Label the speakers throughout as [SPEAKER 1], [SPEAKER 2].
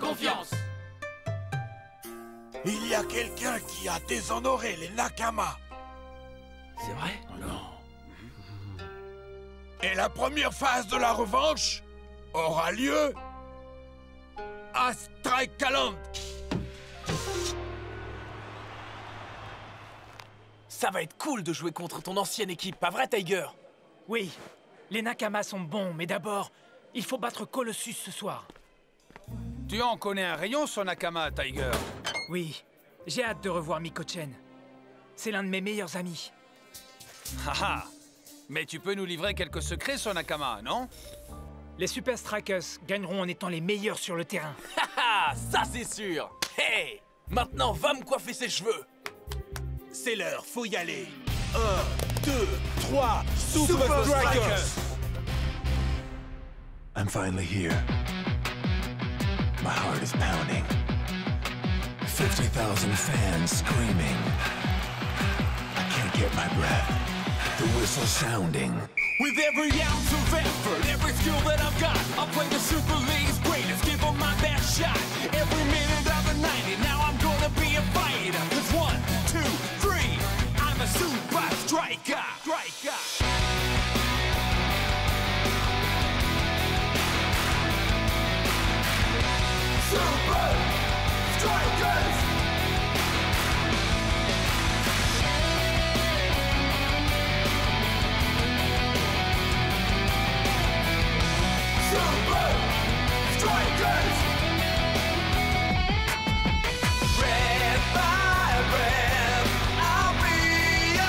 [SPEAKER 1] confiance.
[SPEAKER 2] Il y a quelqu'un qui a déshonoré les Nakama.
[SPEAKER 1] C'est vrai?
[SPEAKER 2] Non. Et la première phase de la revanche aura lieu à Strikeland.
[SPEAKER 1] Ça va être cool de jouer contre ton ancienne équipe, pas vrai, Tiger?
[SPEAKER 3] Oui, les Nakama sont bons, mais d'abord, il faut battre Colossus ce soir.
[SPEAKER 4] Tu en connais un rayon, son Nakama, Tiger.
[SPEAKER 3] Oui, j'ai hâte de revoir Mikochen. C'est l'un de mes meilleurs amis.
[SPEAKER 4] Haha. Mais tu peux nous livrer quelques secrets, son Nakama, non?
[SPEAKER 3] Les Super Strikers gagneront en étant les meilleurs sur le terrain.
[SPEAKER 1] Haha, ça c'est sûr. Hey, maintenant va me coiffer ses cheveux.
[SPEAKER 2] C'est l'heure, faut y aller. 1, 2, 3, Super Strikers!
[SPEAKER 5] I'm finally here. My heart is pounding. 50,000 fans screaming. I can't get my breath. The whistle sounding.
[SPEAKER 1] With every ounce of effort, every skill that I've got, I'll play the Super League's greatest, give them my best shot. Every minute of the 90, now I'm gonna be a fighter. 'Cause 1, 2, 3, I'm a super striker. Super Strikers! Super Strikers! Red by red, I'll be a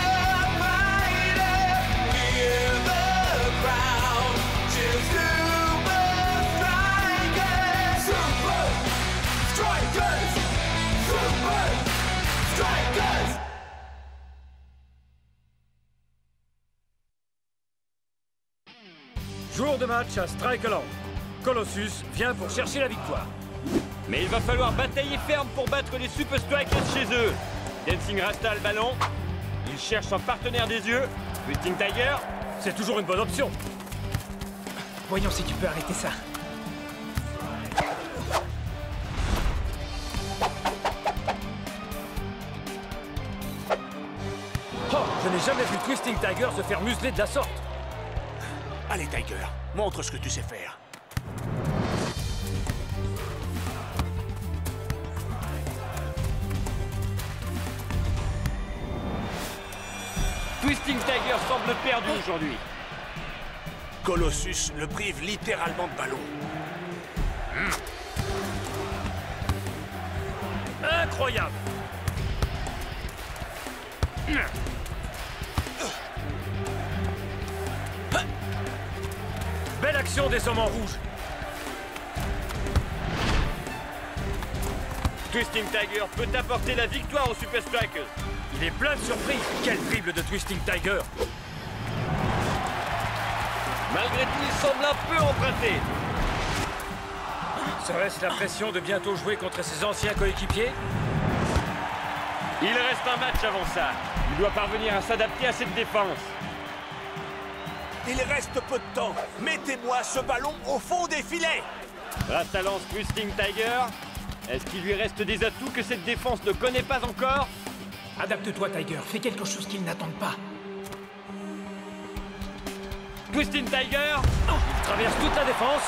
[SPEAKER 1] fighter. Hear the crowd, cheer Super Strikers! Super Strikers! Super Strikers!
[SPEAKER 6] Jour de match à Strikeland. Colossus vient pour chercher la victoire.
[SPEAKER 7] Mais il va falloir batailler ferme pour battre les Super Strikers chez eux. Dancing Rasta a le ballon. Il cherche un partenaire des yeux. Twisting Tiger.
[SPEAKER 6] C'est toujours une bonne option.
[SPEAKER 3] Voyons si tu peux arrêter ça.
[SPEAKER 6] Oh, je n'ai jamais vu Twisting Tiger se faire museler de la sorte.
[SPEAKER 2] Allez, Tiger, montre ce que tu sais faire.
[SPEAKER 7] Twisting Tiger semble perdu aujourd'hui.
[SPEAKER 2] Colossus le prive littéralement de ballon.
[SPEAKER 6] Incroyable. Belle action des hommes en rouge.
[SPEAKER 7] Twisting Tiger peut apporter la victoire aux Super Strikers.
[SPEAKER 6] Il est plein de surprises. Quel dribble de Twisting Tiger.
[SPEAKER 7] Malgré tout, il semble un peu emprunté.
[SPEAKER 6] Serait-ce la pression de bientôt jouer contre ses anciens coéquipiers?
[SPEAKER 7] Il reste un match avant ça. Il doit parvenir à s'adapter à cette défense.
[SPEAKER 2] Il reste peu de temps. Mettez-moi ce ballon au fond des filets.
[SPEAKER 7] Rasta lance Twisting Tiger. Est-ce qu'il lui reste des atouts que cette défense ne connaît pas encore?
[SPEAKER 3] Adapte-toi, Tiger. Fais quelque chose qu'ils n'attendent pas.
[SPEAKER 7] Twisting Tiger.
[SPEAKER 6] Il traverse toute la défense.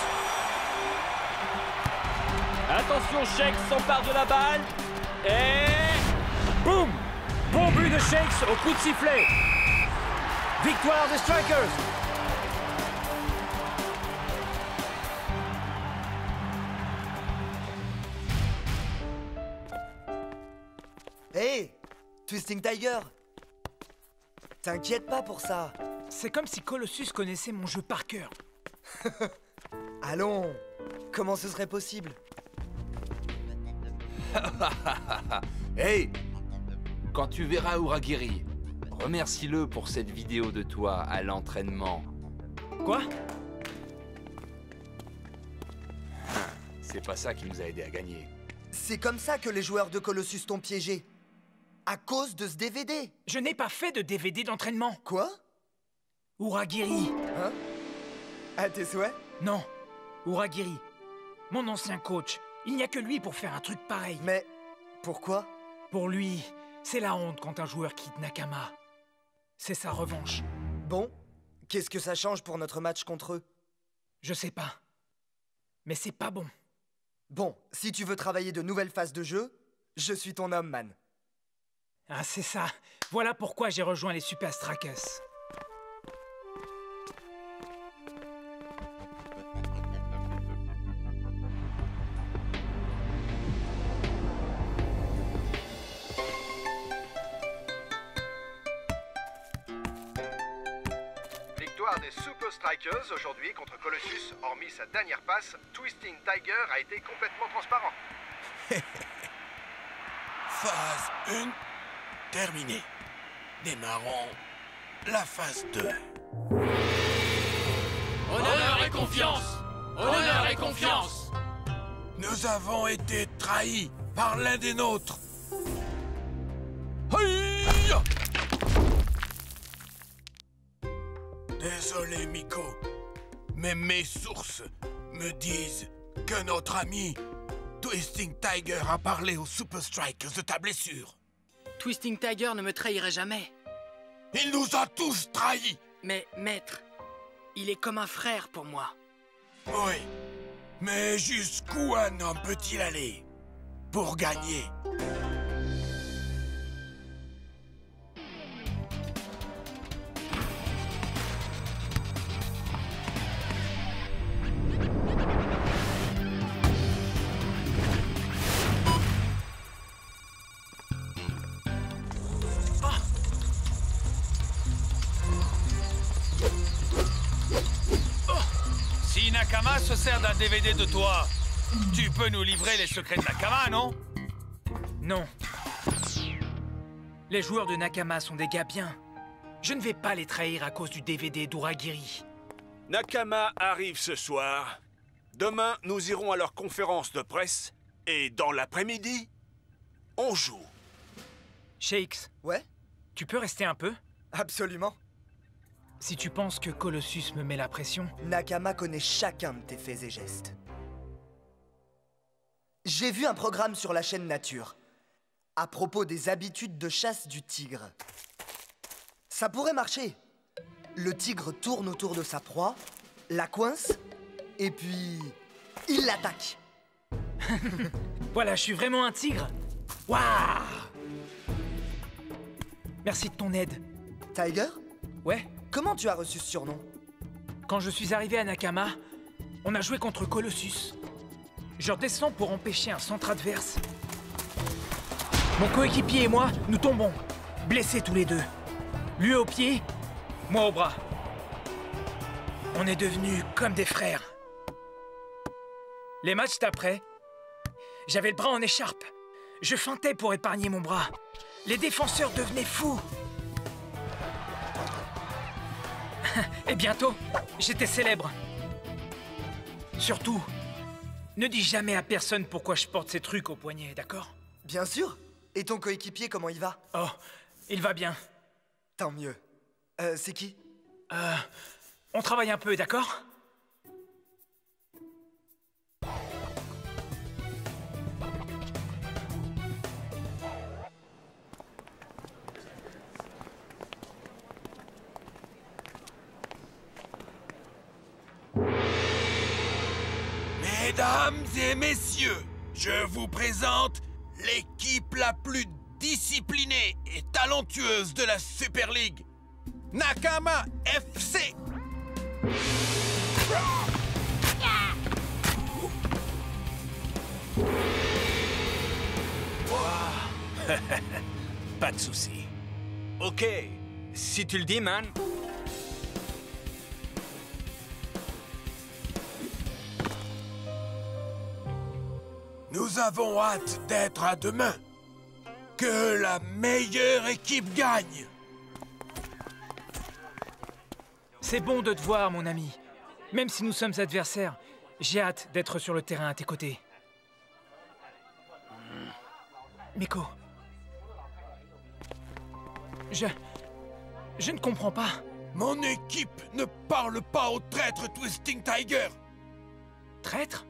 [SPEAKER 7] Attention, Shakes s'empare de la balle. Et...
[SPEAKER 6] Boum! Bon but de Shakes au coup de sifflet. Victoire des Strikers.
[SPEAKER 8] Hey, Twisting Tiger! T'inquiète pas pour ça.
[SPEAKER 3] C'est comme si Colossus connaissait mon jeu par cœur.
[SPEAKER 8] Allons, comment ce serait possible?
[SPEAKER 9] Hey! Quand tu verras Uragiri, remercie-le pour cette vidéo de toi à l'entraînement.
[SPEAKER 3] Quoi?
[SPEAKER 9] C'est pas ça qui nous a aidés à gagner.
[SPEAKER 8] C'est comme ça que les joueurs de Colossus t'ont piégé. À cause de ce DVD.
[SPEAKER 3] Je n'ai pas fait de DVD d'entraînement.
[SPEAKER 8] Quoi?
[SPEAKER 3] Uragiri.
[SPEAKER 8] Hein? À tes souhaits?
[SPEAKER 3] Non, Uragiri. Mon ancien coach. Il n'y a que lui pour faire un truc pareil.
[SPEAKER 8] Mais pourquoi?
[SPEAKER 3] Pour lui, c'est la honte quand un joueur quitte Nakama. C'est sa revanche.
[SPEAKER 8] Bon, qu'est-ce que ça change pour notre match contre eux?
[SPEAKER 3] Je sais pas. Mais c'est pas bon.
[SPEAKER 8] Bon, si tu veux travailler de nouvelles phases de jeu, je suis ton homme, man.
[SPEAKER 3] Ah, c'est ça. Voilà pourquoi j'ai rejoint les Super Strikers.
[SPEAKER 10] Victoire des Super Strikers aujourd'hui contre Colossus. Hormis sa dernière passe, Twisting Tiger a été complètement transparent.
[SPEAKER 2] Phase 1 terminée. Démarrons la phase 2.
[SPEAKER 1] Honneur et confiance! Honneur et confiance!
[SPEAKER 2] Nous avons été trahis par l'un des nôtres. Hiya! Désolé, Miko, mais mes sources me disent que notre ami Twisting Tiger a parlé aux Super Strikers de ta blessure.
[SPEAKER 11] Twisting Tiger ne me trahirait jamais.
[SPEAKER 2] Il nous a tous trahis.
[SPEAKER 11] Mais, maître, il est comme un frère pour moi.
[SPEAKER 2] Oui, mais jusqu'où un homme peut-il aller pour gagner?
[SPEAKER 4] Si Nakama se sert d'un DVD de toi, tu peux nous livrer les secrets de Nakama, non?
[SPEAKER 3] Non. Les joueurs de Nakama sont des gars bien. Je ne vais pas les trahir à cause du DVD d'Uragiri.
[SPEAKER 6] Nakama arrive ce soir. Demain, nous irons à leur conférence de presse. Et dans l'après-midi, on joue.
[SPEAKER 3] Shakes,
[SPEAKER 8] Ouais?
[SPEAKER 3] tu peux rester un peu?
[SPEAKER 8] Absolument.
[SPEAKER 3] Si tu penses que Colossus me met la pression...
[SPEAKER 8] Nakama connaît chacun de tes faits et gestes. J'ai vu un programme sur la chaîne Nature à propos des habitudes de chasse du tigre. Ça pourrait marcher. Le tigre tourne autour de sa proie, la coince, et puis... il l'attaque.
[SPEAKER 3] Voilà, je suis vraiment un tigre. Waouh! Merci de ton aide.
[SPEAKER 8] Tiger?
[SPEAKER 3] Ouais?
[SPEAKER 8] Comment tu as reçu ce surnom?
[SPEAKER 3] Quand je suis arrivé à Nakama, on a joué contre Colossus. Je redescends pour empêcher un centre adverse. Mon coéquipier et moi, nous tombons, blessés tous les deux. Lui au pied, moi au bras. On est devenus comme des frères. Les matchs d'après, j'avais le bras en écharpe. Je feintais pour épargner mon bras. Les défenseurs devenaient fous. Et bientôt, j'étais célèbre. Surtout, ne dis jamais à personne pourquoi je porte ces trucs au poignet, d'accord?
[SPEAKER 8] Bien sûr. Et ton coéquipier, comment il va?
[SPEAKER 3] Oh, il va bien.
[SPEAKER 8] Tant mieux. C'est qui?
[SPEAKER 3] On travaille un peu, d'accord?
[SPEAKER 2] Mesdames et messieurs, je vous présente l'équipe la plus disciplinée et talentueuse de la Super League, Nakama FC.
[SPEAKER 6] Pas de souci.
[SPEAKER 7] Ok, si tu le dis, man.
[SPEAKER 2] Nous avons hâte d'être à demain. Que la meilleure équipe gagne.
[SPEAKER 3] C'est bon de te voir, mon ami. Même si nous sommes adversaires, j'ai hâte d'être sur le terrain à tes côtés. Miko. Je ne comprends pas.
[SPEAKER 2] Mon équipe ne parle pas au traître Twisting Tiger.
[SPEAKER 3] Traître?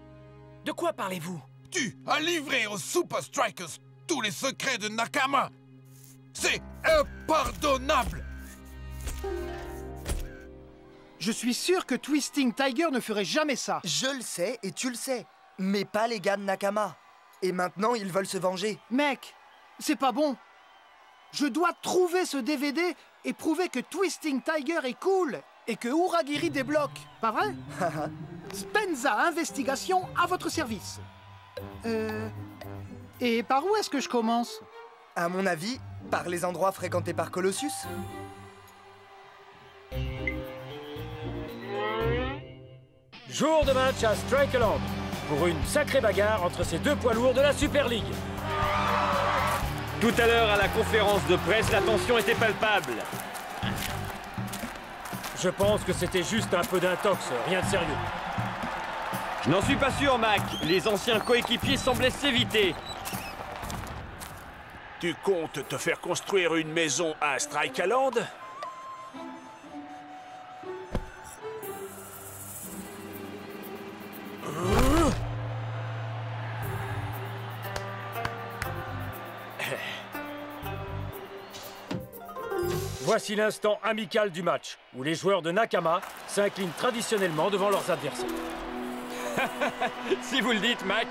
[SPEAKER 3] De quoi parlez-vous?
[SPEAKER 2] Tu as livré aux Super Strikers tous les secrets de Nakama. C'est impardonnable.
[SPEAKER 12] Je suis sûr que Twisting Tiger ne ferait jamais ça.
[SPEAKER 8] Je le sais et tu le sais. Mais pas les gars de Nakama. Et maintenant, ils veulent se venger.
[SPEAKER 12] Mec, c'est pas bon. Je dois trouver ce DVD et prouver que Twisting Tiger est cool et que Uragiri débloque. Pas vrai? Spenza Investigation à votre service. Et par où est-ce que je commence?
[SPEAKER 8] À mon avis, par les endroits fréquentés par Colossus.
[SPEAKER 13] Jour de match à Strikeland pour une sacrée bagarre entre ces deux poids lourds de la Super League.
[SPEAKER 7] Tout à l'heure, à la conférence de presse, la tension était palpable.
[SPEAKER 13] Je pense que c'était juste un peu d'intox, rien de sérieux.
[SPEAKER 7] Je n'en suis pas sûr, Mac. Les anciens coéquipiers semblaient s'éviter.
[SPEAKER 6] Tu comptes te faire construire une maison à Strikeland?
[SPEAKER 13] Voici l'instant amical du match, où les joueurs de Nakama s'inclinent traditionnellement devant leurs adversaires.
[SPEAKER 7] Si vous le dites, Mac.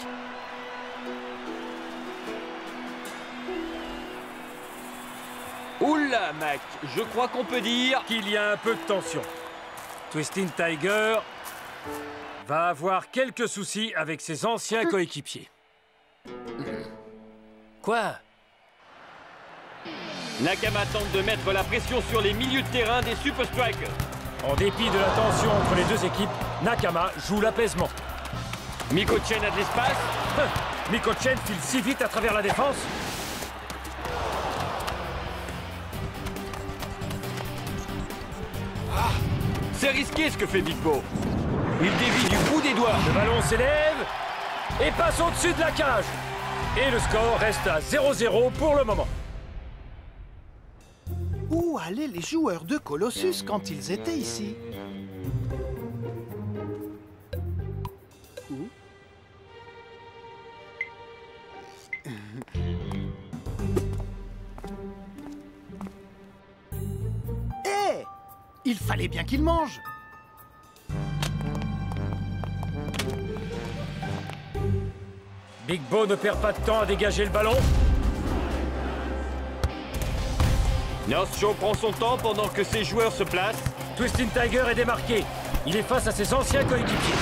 [SPEAKER 7] Oula, Mac, je crois qu'on peut dire
[SPEAKER 13] qu'il y a un peu de tension. Twisting Tiger va avoir quelques soucis avec ses anciens coéquipiers. Quoi?
[SPEAKER 7] Nakama tente de mettre la pression sur les milieux de terrain des Super Strikers.
[SPEAKER 13] En dépit de la tension entre les deux équipes, Nakama joue l'apaisement.
[SPEAKER 7] Miko-Chen a de l'espace.
[SPEAKER 13] Miko-Chen file si vite à travers la défense.
[SPEAKER 7] C'est risqué ce que fait Big Bo. Il dévie du bout des doigts.
[SPEAKER 13] Le ballon s'élève et passe au-dessus de la cage. Et le score reste à 0-0 pour le moment.
[SPEAKER 12] Où allaient les joueurs de Colossus quand ils étaient ici? Où? Hé! Il fallait bien qu'ils mangent.
[SPEAKER 13] Big Bo ne perd pas de temps à dégager le ballon.
[SPEAKER 7] North Show prend son temps pendant que ses joueurs se placent.
[SPEAKER 13] Twisting Tiger est démarqué. Il est face à ses anciens coéquipiers.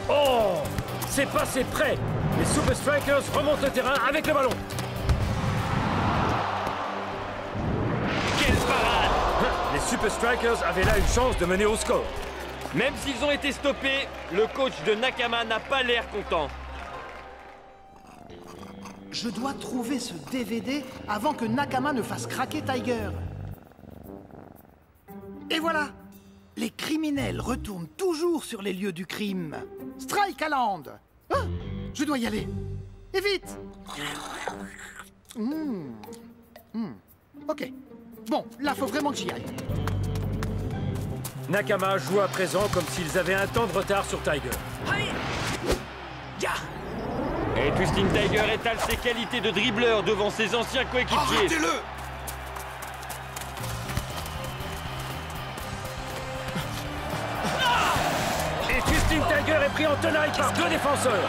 [SPEAKER 13] Oh! C'est passé près. Les Super Strikers remontent le terrain avec le ballon.
[SPEAKER 7] Quelle parade!
[SPEAKER 13] Les Super Strikers avaient là une chance de mener au score.
[SPEAKER 7] Même s'ils ont été stoppés, le coach de Nakama n'a pas l'air content.
[SPEAKER 12] Je dois trouver ce DVD avant que Nakama ne fasse craquer Tiger. Et voilà! Les criminels retournent toujours sur les lieux du crime. Strikeland! Ah, je dois y aller. Et vite! Ok. Bon, là, faut vraiment que j'y aille.
[SPEAKER 13] Nakama joue à présent comme s'ils avaient un temps de retard sur Tiger.
[SPEAKER 7] Et Twisting Tiger étale ses qualités de dribbleur devant ses anciens coéquipiers.
[SPEAKER 2] Arrêtez-le!
[SPEAKER 13] Et Twisting Tiger est pris en tenaille par deux défenseurs.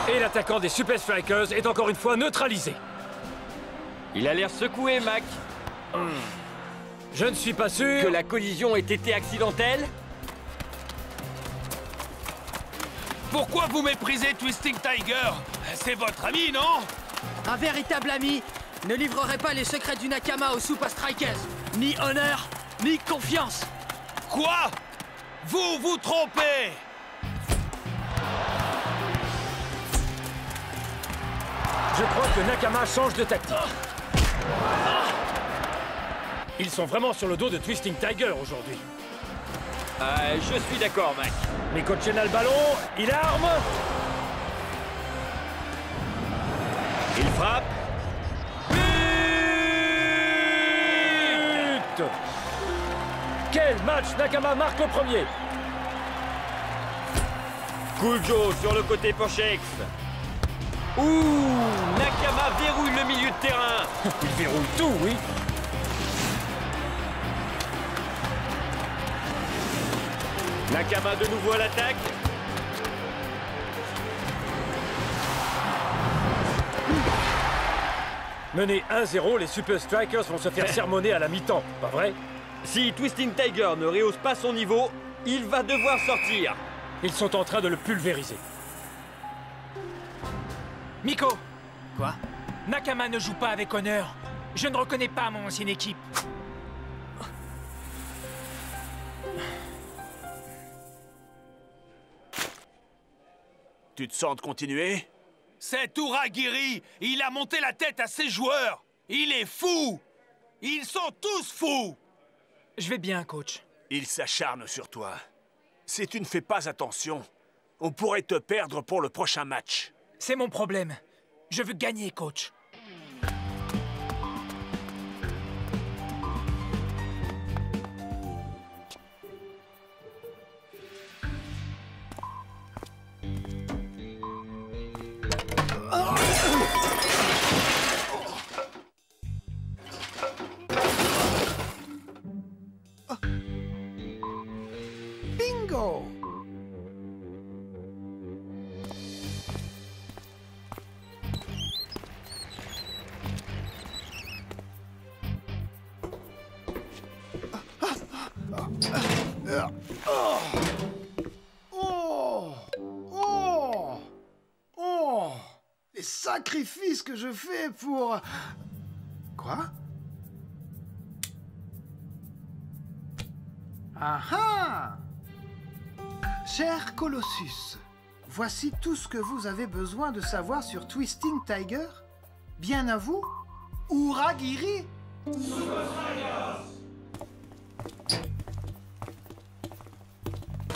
[SPEAKER 13] Et l'attaquant des Super Strikers est encore une fois neutralisé.
[SPEAKER 7] Il a l'air secoué, Mac.
[SPEAKER 13] Je ne suis pas sûr
[SPEAKER 7] que la collision ait été accidentelle.
[SPEAKER 4] Pourquoi vous méprisez Twisting Tiger? C'est votre ami, non?
[SPEAKER 11] Un véritable ami ne livrerait pas les secrets du Nakama aux Super Strikers. Ni honneur, ni confiance.
[SPEAKER 4] Quoi? Vous vous trompez!
[SPEAKER 13] Je crois que Nakama change de tactique. Ils sont vraiment sur le dos de Twisting Tiger aujourd'hui.
[SPEAKER 7] Je suis d'accord, Mac.
[SPEAKER 13] Miko-Chen a le ballon, il arme.
[SPEAKER 7] Il frappe.
[SPEAKER 13] But! Quel match! Nakama marque le premier.
[SPEAKER 7] Cool Joe sur le côté Pochex. Ouh, Nakama verrouille le milieu de terrain.
[SPEAKER 13] Il verrouille tout, oui.
[SPEAKER 7] Nakama de nouveau à l'attaque.
[SPEAKER 13] Mené 1-0, les Super Strikers vont se faire sermonner à la mi-temps, pas vrai?
[SPEAKER 7] Si Twisting Tiger ne rehausse pas son niveau, il va devoir sortir.
[SPEAKER 13] Ils sont en train de le pulvériser.
[SPEAKER 3] Miko!
[SPEAKER 11] Quoi?
[SPEAKER 3] Nakama ne joue pas avec honneur. Je ne reconnais pas mon ancienne équipe.
[SPEAKER 6] Tu te sens de continuer?
[SPEAKER 4] Cet Uragiri, il a monté la tête à ses joueurs. Il est fou. Ils sont tous fous.
[SPEAKER 3] Je vais bien, coach.
[SPEAKER 6] Il s'acharne sur toi. Si tu ne fais pas attention, on pourrait te perdre pour le prochain match.
[SPEAKER 3] C'est mon problème. Je veux gagner, coach.
[SPEAKER 12] Bingo! Les sacrifices que je fais pour... Quoi? Ah ah! Cher Colossus, voici tout ce que vous avez besoin de savoir sur Twisting Tiger. Bien à vous, Uragiri!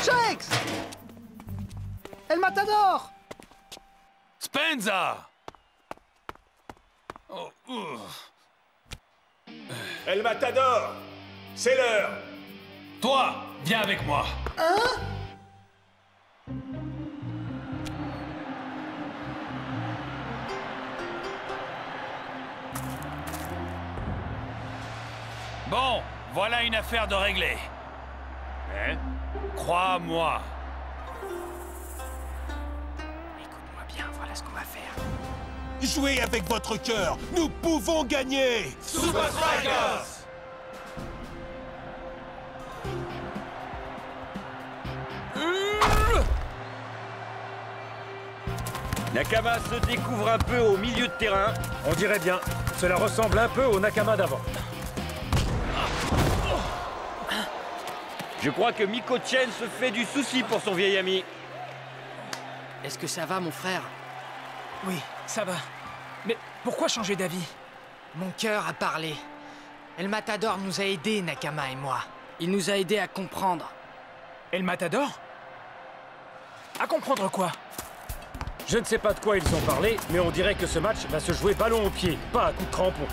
[SPEAKER 12] Jax! El Matador!
[SPEAKER 4] Spenza! Oh,
[SPEAKER 6] El Matador! C'est l'heure!
[SPEAKER 4] Toi, viens avec moi.
[SPEAKER 12] Hein?
[SPEAKER 4] Bon, voilà une affaire de régler. Hein? Crois-moi.
[SPEAKER 3] Écoute-moi bien, voilà ce qu'on va faire.
[SPEAKER 2] Jouez avec votre cœur. Nous pouvons gagner.
[SPEAKER 4] Super Strikers!
[SPEAKER 7] Nakama se découvre un peu au milieu de terrain.
[SPEAKER 13] On dirait bien. Cela ressemble un peu au Nakama d'avant.
[SPEAKER 7] Je crois que Miko Chen se fait du souci pour son vieil ami.
[SPEAKER 11] Est-ce que ça va, mon frère?
[SPEAKER 3] Oui, ça va. Mais pourquoi changer d'avis?
[SPEAKER 11] Mon cœur a parlé. El Matador nous a aidés, Nakama et moi. Il nous a aidés à comprendre.
[SPEAKER 3] El Matador? À comprendre quoi?
[SPEAKER 13] Je ne sais pas de quoi ils ont parlé, mais on dirait que ce match va se jouer ballon au pied, pas à coup de crampon.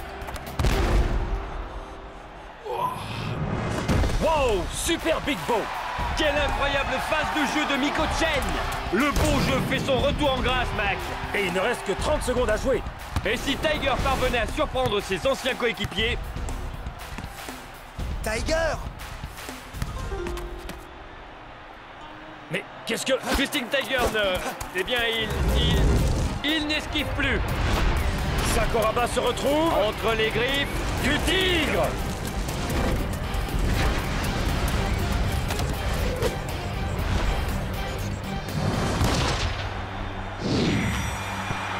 [SPEAKER 13] Wow! Super Big Bow!
[SPEAKER 7] Quelle incroyable phase de jeu de Miko Chen! Le beau jeu fait son retour en grâce, Mac!
[SPEAKER 13] Et il ne reste que 30 secondes à jouer.
[SPEAKER 7] Et si Tiger parvenait à surprendre ses anciens coéquipiers?
[SPEAKER 8] Tiger!
[SPEAKER 13] Mais qu'est-ce que...
[SPEAKER 7] Twisting Tiger ne... Eh bien, il n'esquive plus.
[SPEAKER 13] Sakuraba se retrouve...
[SPEAKER 7] Entre les griffes
[SPEAKER 13] du tigre!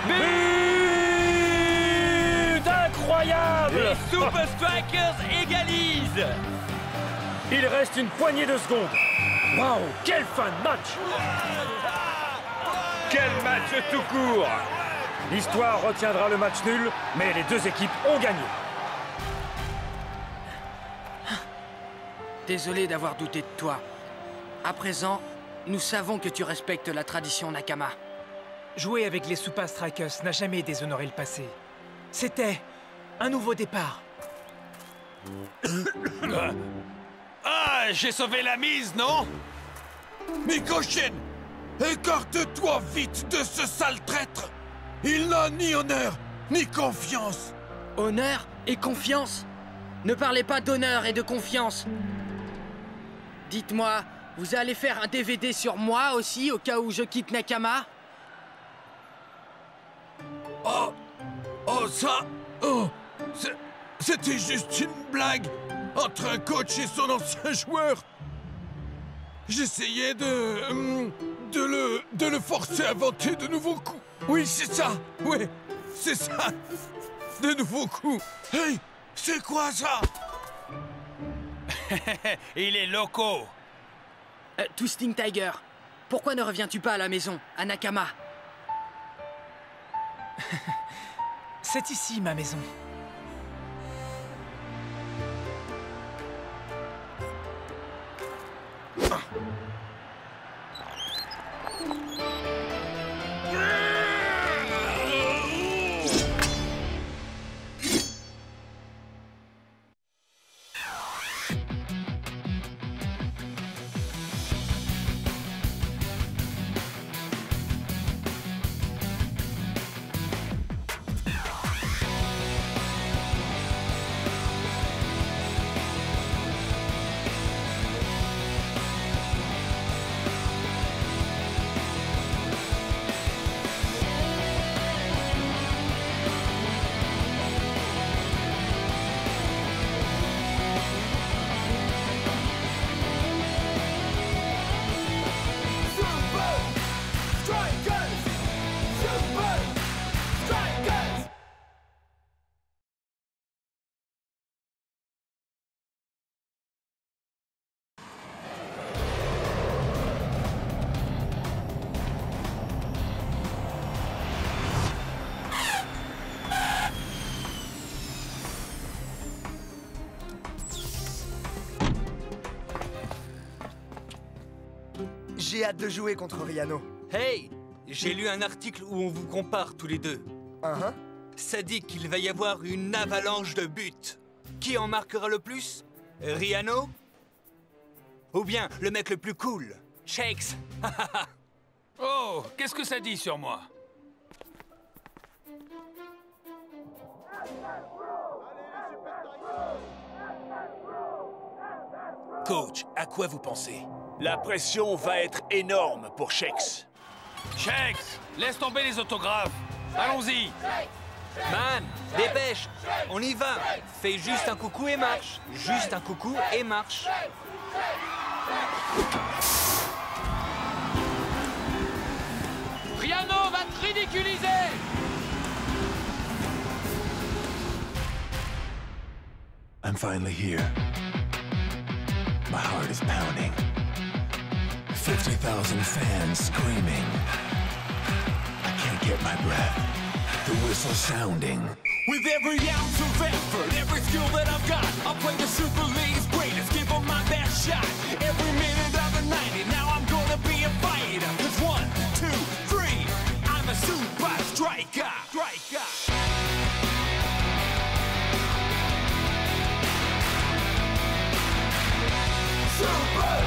[SPEAKER 13] But incroyable!
[SPEAKER 7] Les Super Strikers égalisent!
[SPEAKER 13] Il reste une poignée de secondes. Waouh, quelle fin de match!
[SPEAKER 7] Quel match tout court!
[SPEAKER 13] L'histoire retiendra le match nul, mais les deux équipes ont gagné.
[SPEAKER 11] Désolé d'avoir douté de toi. À présent, nous savons que tu respectes la tradition Nakama.
[SPEAKER 3] Jouer avec les Super Strikers n'a jamais déshonoré le passé. C'était un nouveau départ.
[SPEAKER 4] Ah, j'ai sauvé la mise, non?
[SPEAKER 2] Miko Chen, Écarte-toi vite de ce sale traître! Il n'a ni honneur, ni confiance!
[SPEAKER 11] Honneur et confiance? Ne parlez pas d'honneur et de confiance. Dites-moi, vous allez faire un DVD sur moi aussi, au cas où je quitte Nakama?
[SPEAKER 2] Oh, ça... Oh, c'était juste une blague entre un coach et son ancien joueur. J'essayais de le forcer à inventer de nouveaux coups. Oui, c'est ça. Oui, c'est ça. De nouveaux coups. Hey, c'est quoi ça?
[SPEAKER 4] Il est loco.
[SPEAKER 11] Twisting Tiger, pourquoi ne reviens-tu pas à la maison, à Nakama?
[SPEAKER 3] C'est ici, ma maison.
[SPEAKER 8] J'ai hâte de jouer contre Riano.
[SPEAKER 14] Hey! J'ai lu un article où on vous compare tous les deux. Ça dit qu'il va y avoir une avalanche de buts. Qui en marquera le plus? Riano? Ou bien le mec le plus cool, Shakes?
[SPEAKER 4] Oh, qu'est-ce que ça dit sur moi? Coach, à quoi vous pensez?
[SPEAKER 6] La pression va être énorme pour Shakes.
[SPEAKER 4] Shakes, laisse tomber les autographes. Allons-y.
[SPEAKER 14] Man, dépêche, on y va. Fais juste un coucou et marche. Juste un coucou et marche.
[SPEAKER 11] Riano va te ridiculiser!
[SPEAKER 5] I'm finally here. My heart is pounding. 50,000 fans screaming. I can't get my breath. The whistle sounding.
[SPEAKER 1] With every ounce of effort, every skill that I've got, I'll play the Super League's greatest, give them my best shot. Every minute of the 90, now I'm gonna be a fighter. 'Cause 1, 2, 3, I'm a super striker. Super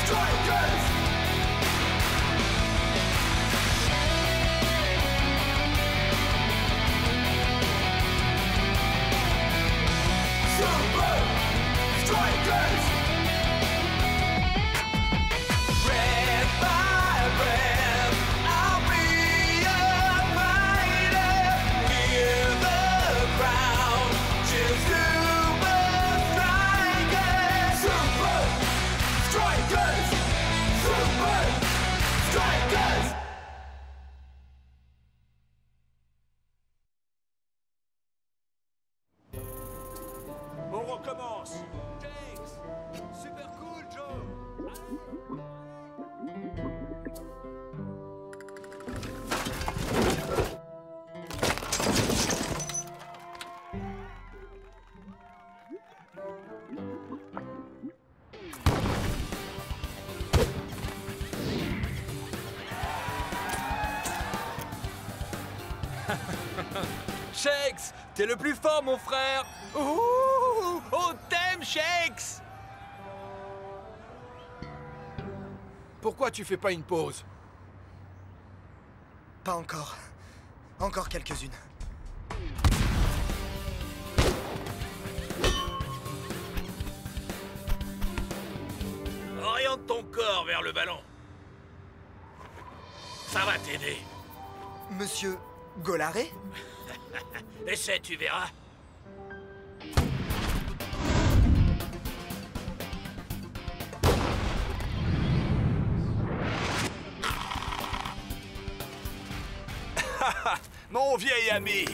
[SPEAKER 1] Strikers! Super Strikers! Breath by breath, I'll be a fighter. Hear the crowd, cheers Super Strikers! Super Strikers! Super Strikers!
[SPEAKER 6] On recommence.
[SPEAKER 14] Shakes, super cool, Joe. Shakes, t'es le plus fort, mon frère. Ouh, on t'aime, Shakes.
[SPEAKER 2] Pourquoi tu fais pas une pause?
[SPEAKER 8] Pas encore. Encore quelques-unes.
[SPEAKER 4] Oriente ton corps vers le ballon. Ça va t'aider.
[SPEAKER 8] Monsieur Golaré?
[SPEAKER 4] Essaie, tu verras.
[SPEAKER 6] Mon vieil ami.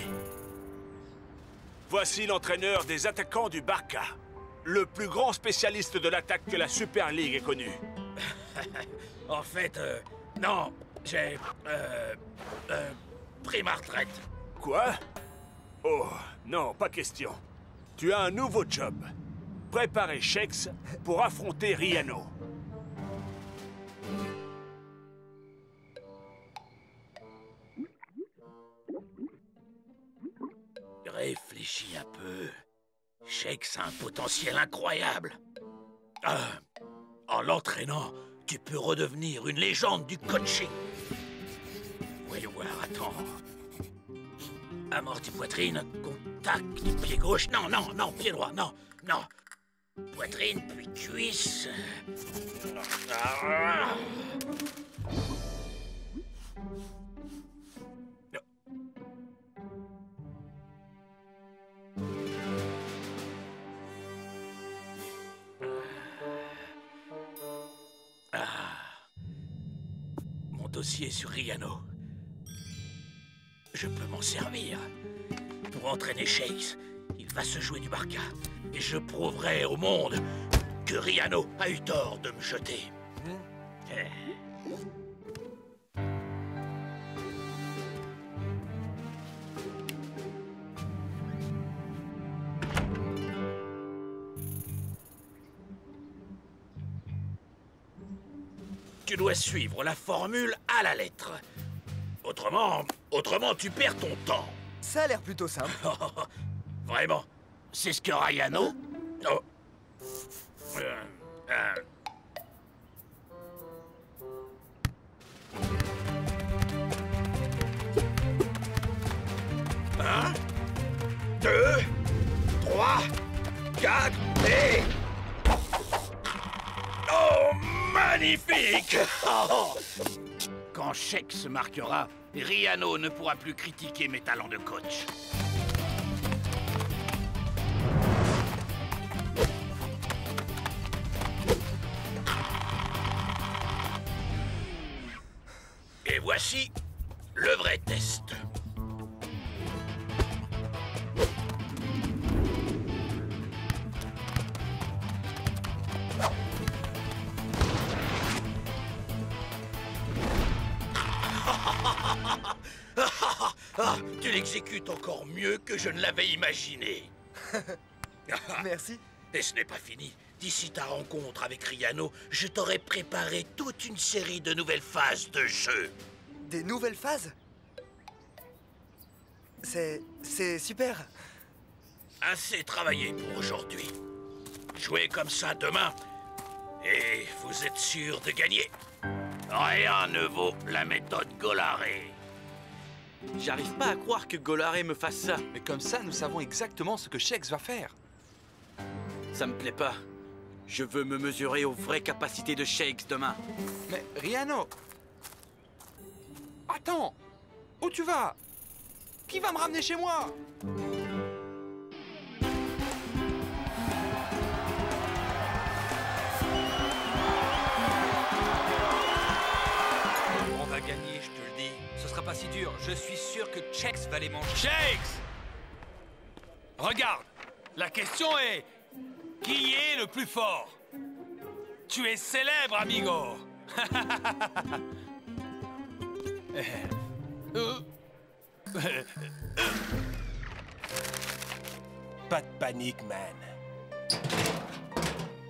[SPEAKER 6] Voici l'entraîneur des attaquants du Barca. Le plus grand spécialiste de l'attaque que la Super League ait connu.
[SPEAKER 4] En fait, non, j'ai pris ma retraite.
[SPEAKER 6] Quoi? Oh, non, pas question. Tu as un nouveau job. Préparer Shakes pour affronter Riano.
[SPEAKER 4] Réfléchis un peu. Shakes a un potentiel incroyable. En l'entraînant, tu peux redevenir une légende du coaching. Voyons voir, attends. Amorti poitrine, contact du pied gauche. Non, non, non, pied droit, non, non. Poitrine, puis cuisse. Mon dossier sur Riano. Je peux m'en servir. Pour entraîner Shakes, il va se jouer du Barca. Et je prouverai au monde que Riano a eu tort de me jeter. Tu dois suivre la formule à la lettre. Autrement, tu perds ton temps.
[SPEAKER 8] Ça a l'air plutôt simple.
[SPEAKER 4] Vraiment, c'est ce que Riano... Oh. Un, 2, 3, 4 et... Oh, magnifique! Quand Shakes se marquera, Riano ne pourra plus critiquer mes talents de coach. Et voici le vrai test. Tu l'exécutes encore mieux que je ne l'avais imaginé.
[SPEAKER 8] Merci.
[SPEAKER 4] Et ce n'est pas fini. D'ici ta rencontre avec Riano, je t'aurai préparé toute une série de nouvelles phases de jeu.
[SPEAKER 8] Des nouvelles phases? C'est super.
[SPEAKER 4] Assez travaillé pour aujourd'hui. Jouez comme ça demain, et vous êtes sûr de gagner. Rien ne vaut la méthode Golaré.
[SPEAKER 14] J'arrive pas à croire que Golaré me fasse ça.
[SPEAKER 9] Mais comme ça, nous savons exactement ce que Shakes va faire.
[SPEAKER 14] Ça me plaît pas. Je veux me mesurer aux vraies capacités de Shakes demain.
[SPEAKER 9] Mais Riano... Attends! Où tu vas? Qui va me ramener chez moi?
[SPEAKER 14] On va gagner, je te le dis. Ce sera pas si dur. Je suis sûr que Shakes va les manger.
[SPEAKER 4] Shakes! Regarde, la question est... Qui est le plus fort? Tu es célèbre, amigo.
[SPEAKER 15] Pas de panique, man.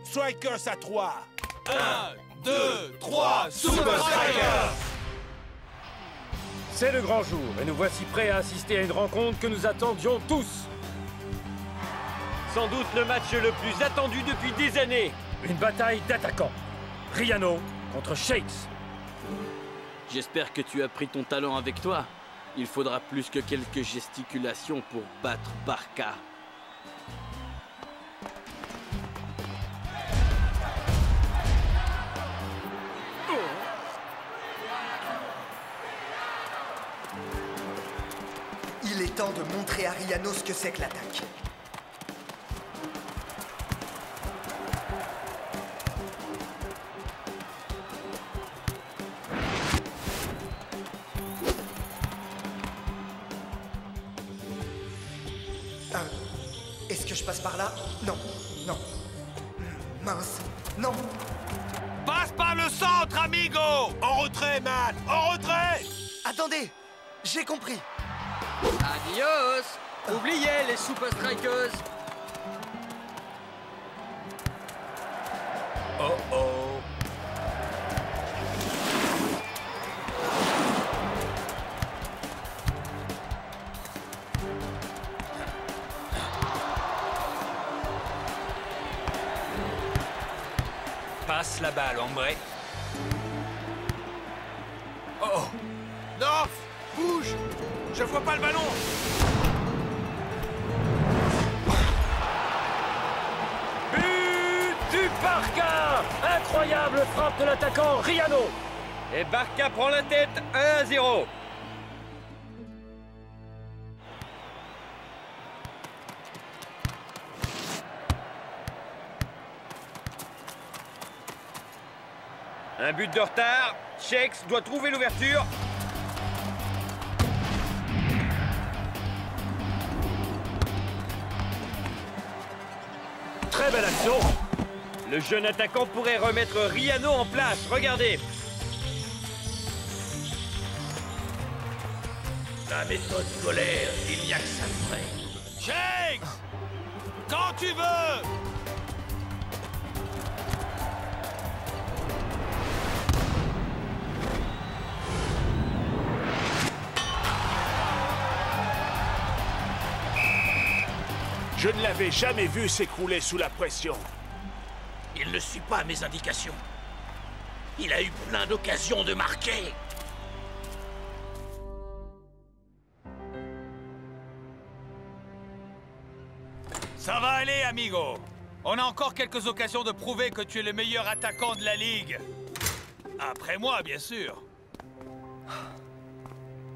[SPEAKER 15] Strikers à 3.
[SPEAKER 1] 1, 2, 3, Super Strikers!
[SPEAKER 13] C'est le grand jour et nous voici prêts à assister à une rencontre que nous attendions tous.
[SPEAKER 7] Sans doute le match le plus attendu depuis des années.
[SPEAKER 13] Une bataille d'attaquants. Riano contre Shakes.
[SPEAKER 16] J'espère que tu as pris ton talent avec toi. Il faudra plus que quelques gesticulations pour battre Barca.
[SPEAKER 8] Il est temps de montrer à Riano ce que c'est que l'attaque. Est-ce que je passe par là? Non, non. Mince, non.
[SPEAKER 2] Passe par le centre, amigo! En retrait, man! En retrait!
[SPEAKER 8] Attendez, j'ai compris.
[SPEAKER 11] Adios! Oubliez les Super Strikers!
[SPEAKER 15] Oh oh!
[SPEAKER 14] Passe la balle, hombre.
[SPEAKER 2] Oh! Non! Bouge! Je vois pas le ballon!
[SPEAKER 13] But du Barca! Incroyable frappe de l'attaquant Riano!
[SPEAKER 7] Et Barca prend la tête 1-0. Un but de retard. Shakes doit trouver l'ouverture.
[SPEAKER 13] Très belle action.
[SPEAKER 7] Le jeune attaquant pourrait remettre Riano en place. Regardez.
[SPEAKER 4] La méthode scolaire, il n'y a que ça de vrai.
[SPEAKER 2] Shakes! Quand tu veux!
[SPEAKER 6] Je ne l'avais jamais vu s'écrouler sous la pression.
[SPEAKER 4] Il ne suit pas mes indications. Il a eu plein d'occasions de marquer.
[SPEAKER 2] Ça va aller, amigo. On a encore quelques occasions de prouver que tu es le meilleur attaquant de la Ligue. Après moi, bien sûr.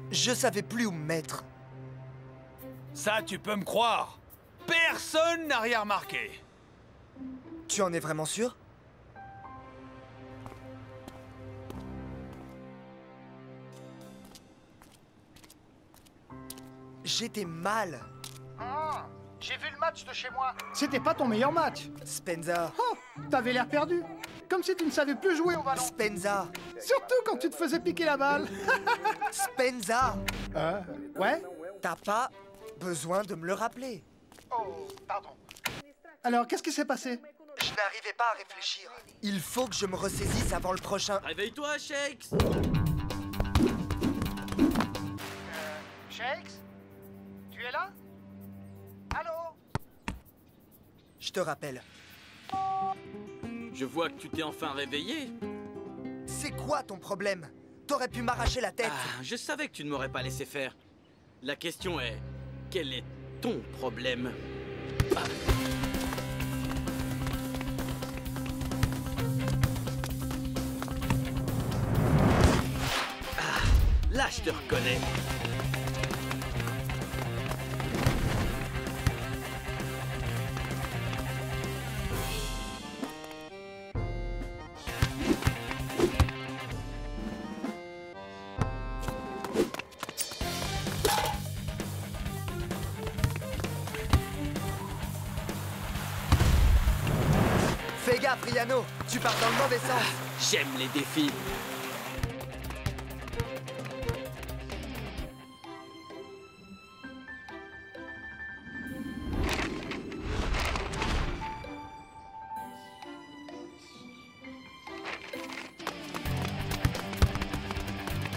[SPEAKER 8] Je savais plus où me mettre.
[SPEAKER 2] Ça, tu peux me croire. Personne n'a rien remarqué.
[SPEAKER 8] Tu en es vraiment sûr? J'étais mal.
[SPEAKER 12] J'ai vu le match de chez moi. C'était pas ton meilleur match.
[SPEAKER 8] Spenza.
[SPEAKER 12] Oh, t'avais l'air perdu. Comme si tu ne savais plus jouer au ballon.
[SPEAKER 8] Spenza.
[SPEAKER 12] Surtout quand tu te faisais piquer la balle.
[SPEAKER 8] Spenza.
[SPEAKER 12] Ouais?
[SPEAKER 8] T'as pas besoin de me le rappeler.
[SPEAKER 12] Oh, pardon. Alors, qu'est-ce qui s'est passé?
[SPEAKER 8] Je n'arrivais pas à réfléchir. Il faut que je me ressaisisse avant le prochain.
[SPEAKER 16] Réveille-toi, Shakes!
[SPEAKER 12] Shakes? Tu es là? Allô?
[SPEAKER 8] Je te rappelle.
[SPEAKER 16] Je vois que tu t'es enfin réveillé.
[SPEAKER 8] C'est quoi ton problème? T'aurais pu m'arracher la tête.
[SPEAKER 16] Ah, je savais que tu ne m'aurais pas laissé faire. La question est, quel est ton problème? Ah. Là, je te reconnais.
[SPEAKER 8] Fais gaffe, Riano. Tu pars dans le mauvais sens.
[SPEAKER 16] J'aime les défis.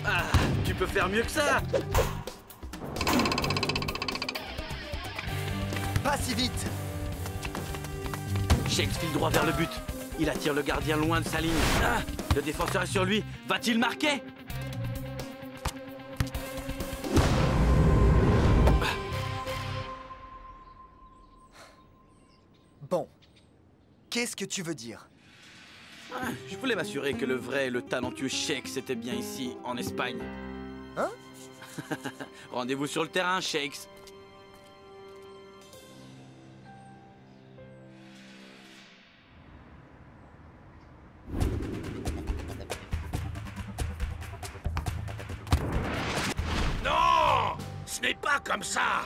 [SPEAKER 16] Ah, tu peux faire mieux que ça.
[SPEAKER 8] Pas si vite.
[SPEAKER 16] Shakes file droit vers le but. Il attire le gardien loin de sa ligne. Ah, le défenseur est sur lui. Va-t-il marquer?
[SPEAKER 8] Qu'est-ce que tu veux dire?
[SPEAKER 16] Je voulais m'assurer que le vrai et le talentueux Shakes était bien ici, en Espagne.
[SPEAKER 8] Hein?
[SPEAKER 16] Rendez-vous sur le terrain, Shakes.
[SPEAKER 4] Non! Ce n'est pas comme ça!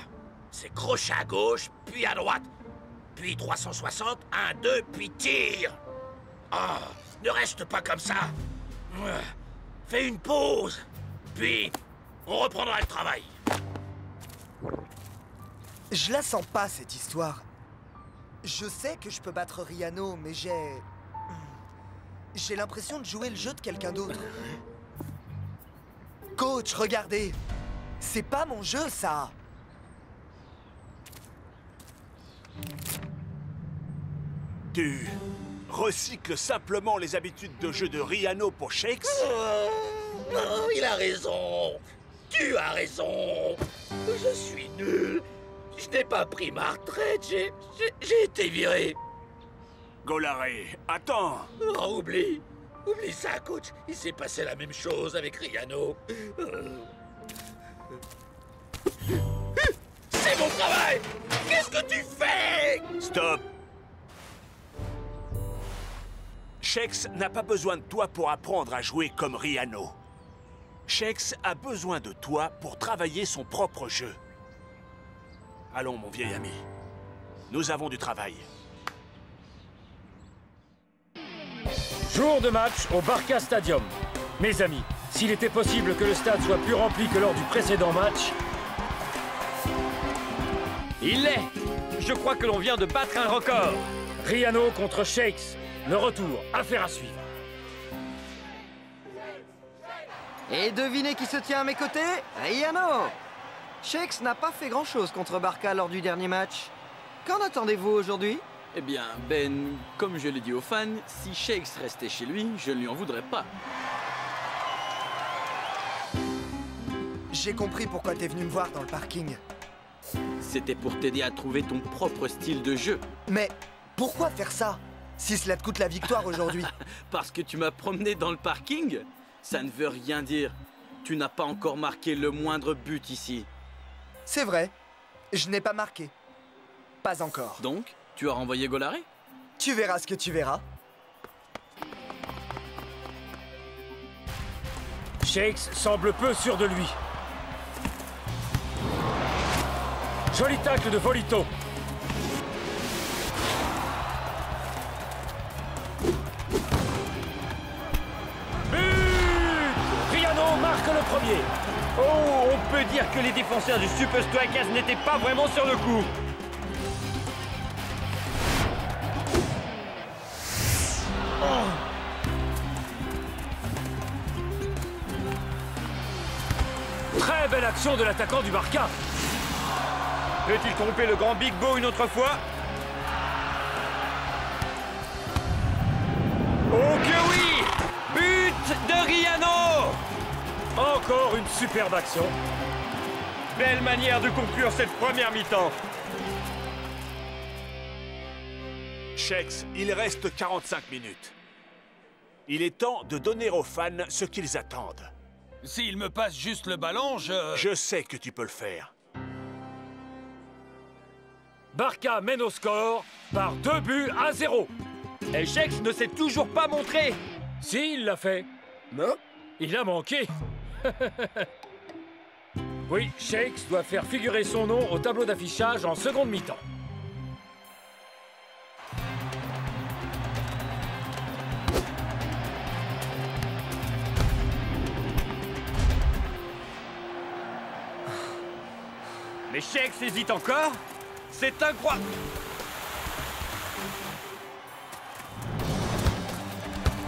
[SPEAKER 4] C'est crochet à gauche, puis à droite. Puis 360, 1, 2, puis tire! Oh, ne reste pas comme ça! Fais une pause! Puis, on reprendra le travail.
[SPEAKER 8] Je la sens pas, cette histoire. Je sais que je peux battre Riano, mais j'ai l'impression de jouer le jeu de quelqu'un d'autre. Coach, regardez! C'est pas mon jeu, ça!
[SPEAKER 6] Tu recycles simplement les habitudes de jeu de Riano pour Shakes?
[SPEAKER 4] Non, il a raison. Tu as raison. Je suis nul. Je n'ai pas pris ma retraite. J'ai été viré.
[SPEAKER 6] Golare, attends.
[SPEAKER 4] Oh, oublie ça, coach. Il s'est passé la même chose avec Riano. C'est mon travail. Qu'est-ce que tu fais?
[SPEAKER 6] Stop. Shakes n'a pas besoin de toi pour apprendre à jouer comme Riano. Shakes a besoin de toi pour travailler son propre jeu. Allons, mon vieil ami. Nous avons du travail.
[SPEAKER 13] Jour de match au Barca Stadium. Mes amis, s'il était possible que le stade soit plus rempli que lors du précédent match...
[SPEAKER 7] Il l'est! Je crois que l'on vient de battre un record.
[SPEAKER 13] Riano contre Shakes. Le retour, affaire à suivre.
[SPEAKER 17] Et devinez qui se tient à mes côtés? Riano! Shakes n'a pas fait grand-chose contre Barca lors du dernier match. Qu'en attendez-vous aujourd'hui?
[SPEAKER 16] Eh bien, Ben, comme je l'ai dit aux fans, si Shakes restait chez lui, je ne lui en voudrais pas.
[SPEAKER 8] J'ai compris pourquoi t'es venu me voir dans le parking.
[SPEAKER 16] C'était pour t'aider à trouver ton propre style de jeu.
[SPEAKER 8] Mais pourquoi faire ça, si cela te coûte la victoire aujourd'hui?
[SPEAKER 16] Parce que tu m'as promené dans le parking? Ça ne veut rien dire. Tu n'as pas encore marqué le moindre but ici.
[SPEAKER 8] C'est vrai. Je n'ai pas marqué. Pas encore.
[SPEAKER 16] Donc, tu as renvoyé Golare?
[SPEAKER 8] Tu verras ce que tu verras.
[SPEAKER 13] Shakes semble peu sûr de lui. Joli tacle de Volito. But! Riano marque le premier.
[SPEAKER 7] Oh, on peut dire que les défenseurs du Super Strikers n'étaient pas vraiment sur le coup.
[SPEAKER 13] Très belle action de l'attaquant du Barca.
[SPEAKER 7] Peut-il tromper le grand Big Bo une autre fois? Oh que oui! But de Riano!
[SPEAKER 13] Encore une superbe action.
[SPEAKER 7] Belle manière de conclure cette première mi-temps.
[SPEAKER 6] Shakes, il reste 45 minutes. Il est temps de donner aux fans ce qu'ils attendent.
[SPEAKER 2] S'il me passe juste le ballon,
[SPEAKER 6] Je sais que tu peux le faire.
[SPEAKER 13] Barca mène au score par 2-0.
[SPEAKER 7] Et Shakes ne s'est toujours pas montré.
[SPEAKER 13] Si, il l'a fait.
[SPEAKER 2] Non.
[SPEAKER 13] Il a manqué. Oui, Shakes doit faire figurer son nom au tableau d'affichage en seconde mi-temps.
[SPEAKER 7] Mais Shakes hésite encore. C'est incroyable.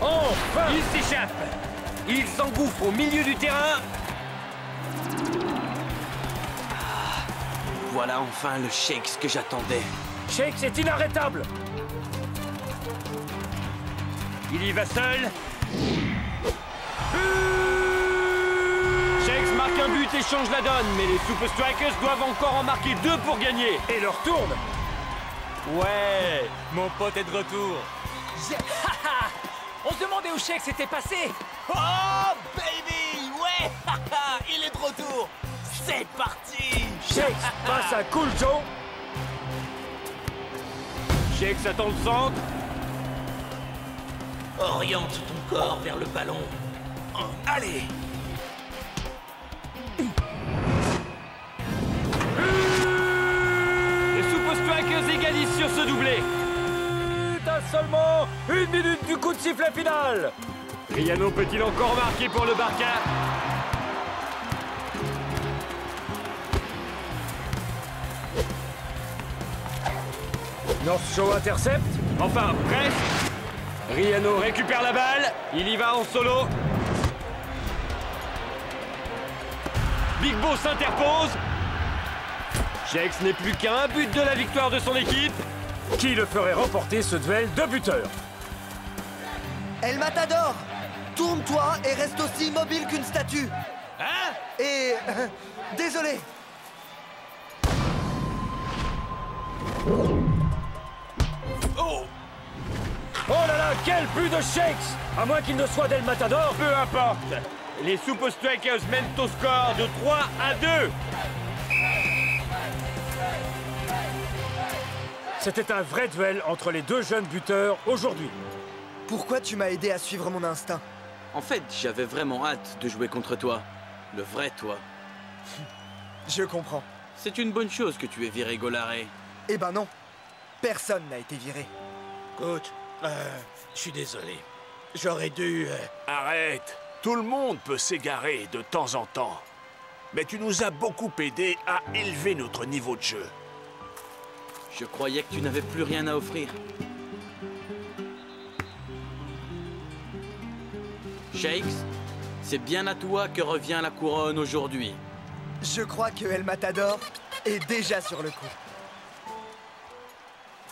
[SPEAKER 13] Enfin!
[SPEAKER 7] Il s'échappe. Il s'engouffre au milieu du terrain.
[SPEAKER 16] Voilà enfin le Shakes que j'attendais.
[SPEAKER 13] Shakes est inarrêtable.
[SPEAKER 7] Il y va seul. Shakes marque un but et change la donne, mais les Super Strikers doivent encore en marquer 2 pour gagner.
[SPEAKER 13] Et leur tourne.
[SPEAKER 14] Ouais, mon pote est de retour.
[SPEAKER 3] On se demandait où Shex était passé.
[SPEAKER 4] Oh, baby! Ouais! Il est de retour! C'est parti!
[SPEAKER 13] Shex passe à Cool Joe.
[SPEAKER 7] Shex attend le centre.
[SPEAKER 4] Oriente ton corps vers le ballon. Allez!
[SPEAKER 7] Les Super Strikers égalisent sur ce doublé.
[SPEAKER 13] T'as seulement 1 minute du coup de sifflet final.
[SPEAKER 7] Riano peut-il encore marquer pour le Barca?
[SPEAKER 13] North Show intercepte.
[SPEAKER 7] Enfin, presque. Riano récupère la balle. Il y va en solo. Big Bo s'interpose. Shex n'est plus qu'à un but de la victoire de son équipe.
[SPEAKER 13] Qui le ferait remporter ce duel de buteurs?
[SPEAKER 8] El Matador, tourne-toi et reste aussi immobile qu'une statue.
[SPEAKER 4] Hein?
[SPEAKER 8] Et... désolé.
[SPEAKER 4] Oh!
[SPEAKER 13] Oh là là, quel but de Shex! À moins qu'il ne soit d'El Matador.
[SPEAKER 7] Peu importe. Les Super Strikers mènent au score de 3-2.
[SPEAKER 13] C'était un vrai duel entre les deux jeunes buteurs aujourd'hui.
[SPEAKER 8] Pourquoi tu m'as aidé à suivre mon instinct?
[SPEAKER 16] En fait, j'avais vraiment hâte de jouer contre toi. Le vrai toi.
[SPEAKER 8] Je comprends.
[SPEAKER 16] C'est une bonne chose que tu aies viré Golaré.
[SPEAKER 8] Eh ben non. Personne n'a été viré.
[SPEAKER 4] Coach, je suis désolé. J'aurais dû...
[SPEAKER 6] Arrête. Tout le monde peut s'égarer de temps en temps. Mais tu nous as beaucoup aidé à élever notre niveau de jeu.
[SPEAKER 16] Je croyais que tu n'avais plus rien à offrir. Shex, c'est bien à toi que revient la couronne aujourd'hui.
[SPEAKER 8] Je crois que El Matador est déjà sur le coup.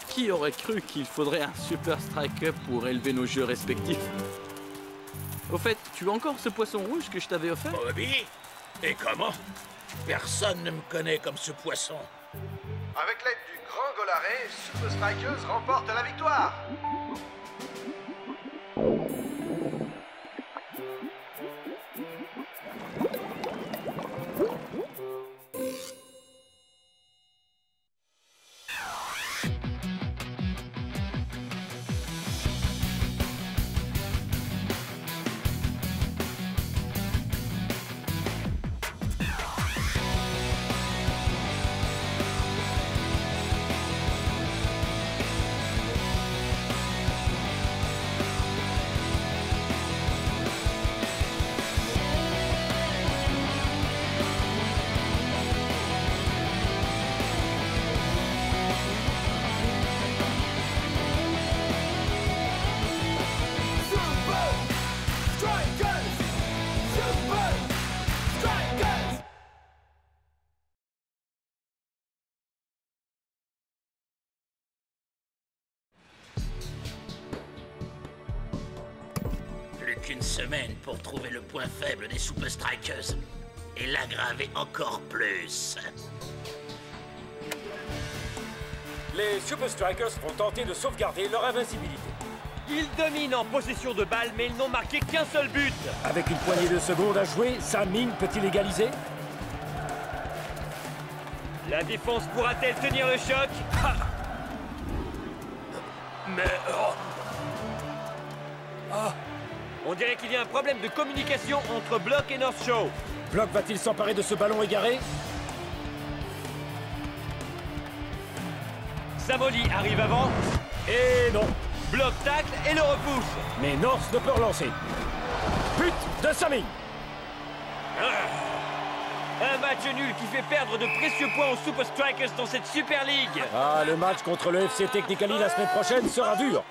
[SPEAKER 16] Qui aurait cru qu'il faudrait un Super Striker pour élever nos jeux respectifs? Au fait, tu as encore ce poisson rouge que je t'avais offert?
[SPEAKER 4] Bobby? Et comment? Personne ne me connaît comme ce poisson.
[SPEAKER 10] Avec l'aide du grand Golaré, Super Strikers remporte la victoire.
[SPEAKER 4] Qu'une semaine pour trouver le point faible des Super Strikers et l'aggraver encore plus.
[SPEAKER 13] Les Super Strikers vont tenter de sauvegarder leur invincibilité.
[SPEAKER 7] Ils dominent en possession de balles, mais ils n'ont marqué qu'un seul but.
[SPEAKER 13] Avec une poignée de secondes à jouer, Sam Ming peut-il égaliser?
[SPEAKER 7] La défense pourra-t-elle tenir le choc?
[SPEAKER 6] Mais...
[SPEAKER 7] On dirait qu'il y a un problème de communication entre Block et North Show.
[SPEAKER 13] Block va-t-il s'emparer de ce ballon égaré?
[SPEAKER 7] Samoli arrive avant.
[SPEAKER 13] Et non.
[SPEAKER 7] Block tacle et le repousse.
[SPEAKER 13] Mais North ne peut relancer. But de Sammy.
[SPEAKER 7] Un match nul qui fait perdre de précieux points aux Super Strikers dans cette Super League.
[SPEAKER 13] Ah, le match contre le FC Technically la semaine prochaine sera dur.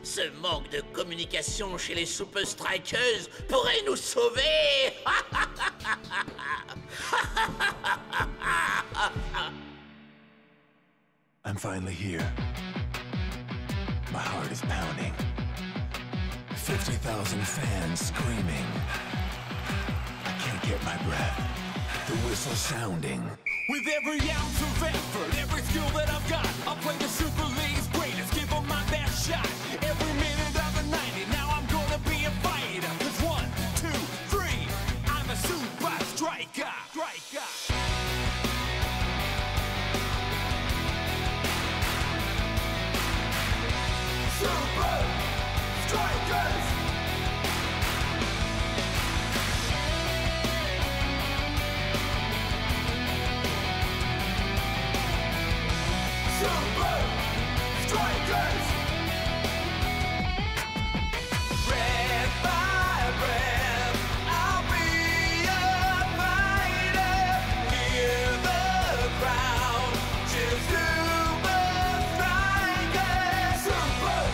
[SPEAKER 4] Ce manque de communication chez les Super Strikers pourrait nous sauver.
[SPEAKER 5] I'm finally here. My heart is pounding. 50,000 fans screaming. I can't get my breath. The whistle sounding.
[SPEAKER 1] With every ounce of effort, every skill that I've got, I'll play the Super League's greatest, give them my best shot. Every minute of the 90, now I'm gonna be a fighter. 'Cause 1, 2, 3, I'm a super striker. Super Strikers! Super Strikers! Breath by breath, I'll be a fighter. Hear the crowd cheer Super Strikers! Super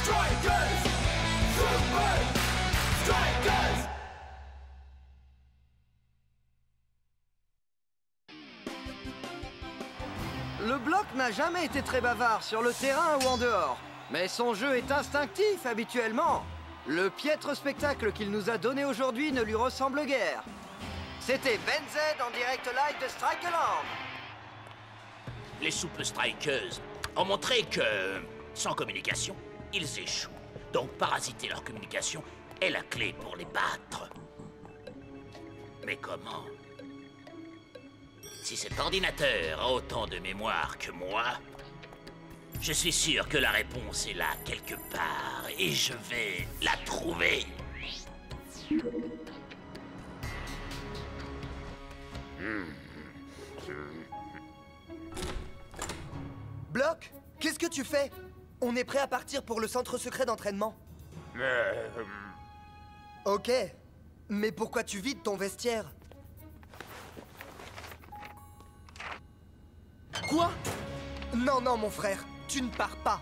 [SPEAKER 1] Strikers! Super Strikers!
[SPEAKER 17] Le bloc n'a jamais été très bavard sur le terrain ou en dehors, mais son jeu est instinctif habituellement. Le piètre spectacle qu'il nous a donné aujourd'hui ne lui ressemble guère. C'était Ben Z en direct live de Strikerland.
[SPEAKER 4] Les Super Strikers ont montré que, sans communication, ils échouent. Donc parasiter leur communication est la clé pour les battre. Mais comment? Si cet ordinateur a autant de mémoire que moi, je suis sûr que la réponse est là quelque part et je vais la trouver.
[SPEAKER 8] Bloc, qu'est-ce que tu fais? On est prêt à partir pour le centre secret d'entraînement. Ok, mais pourquoi tu vides ton vestiaire? Quoi? Non, non, mon frère, tu ne pars pas.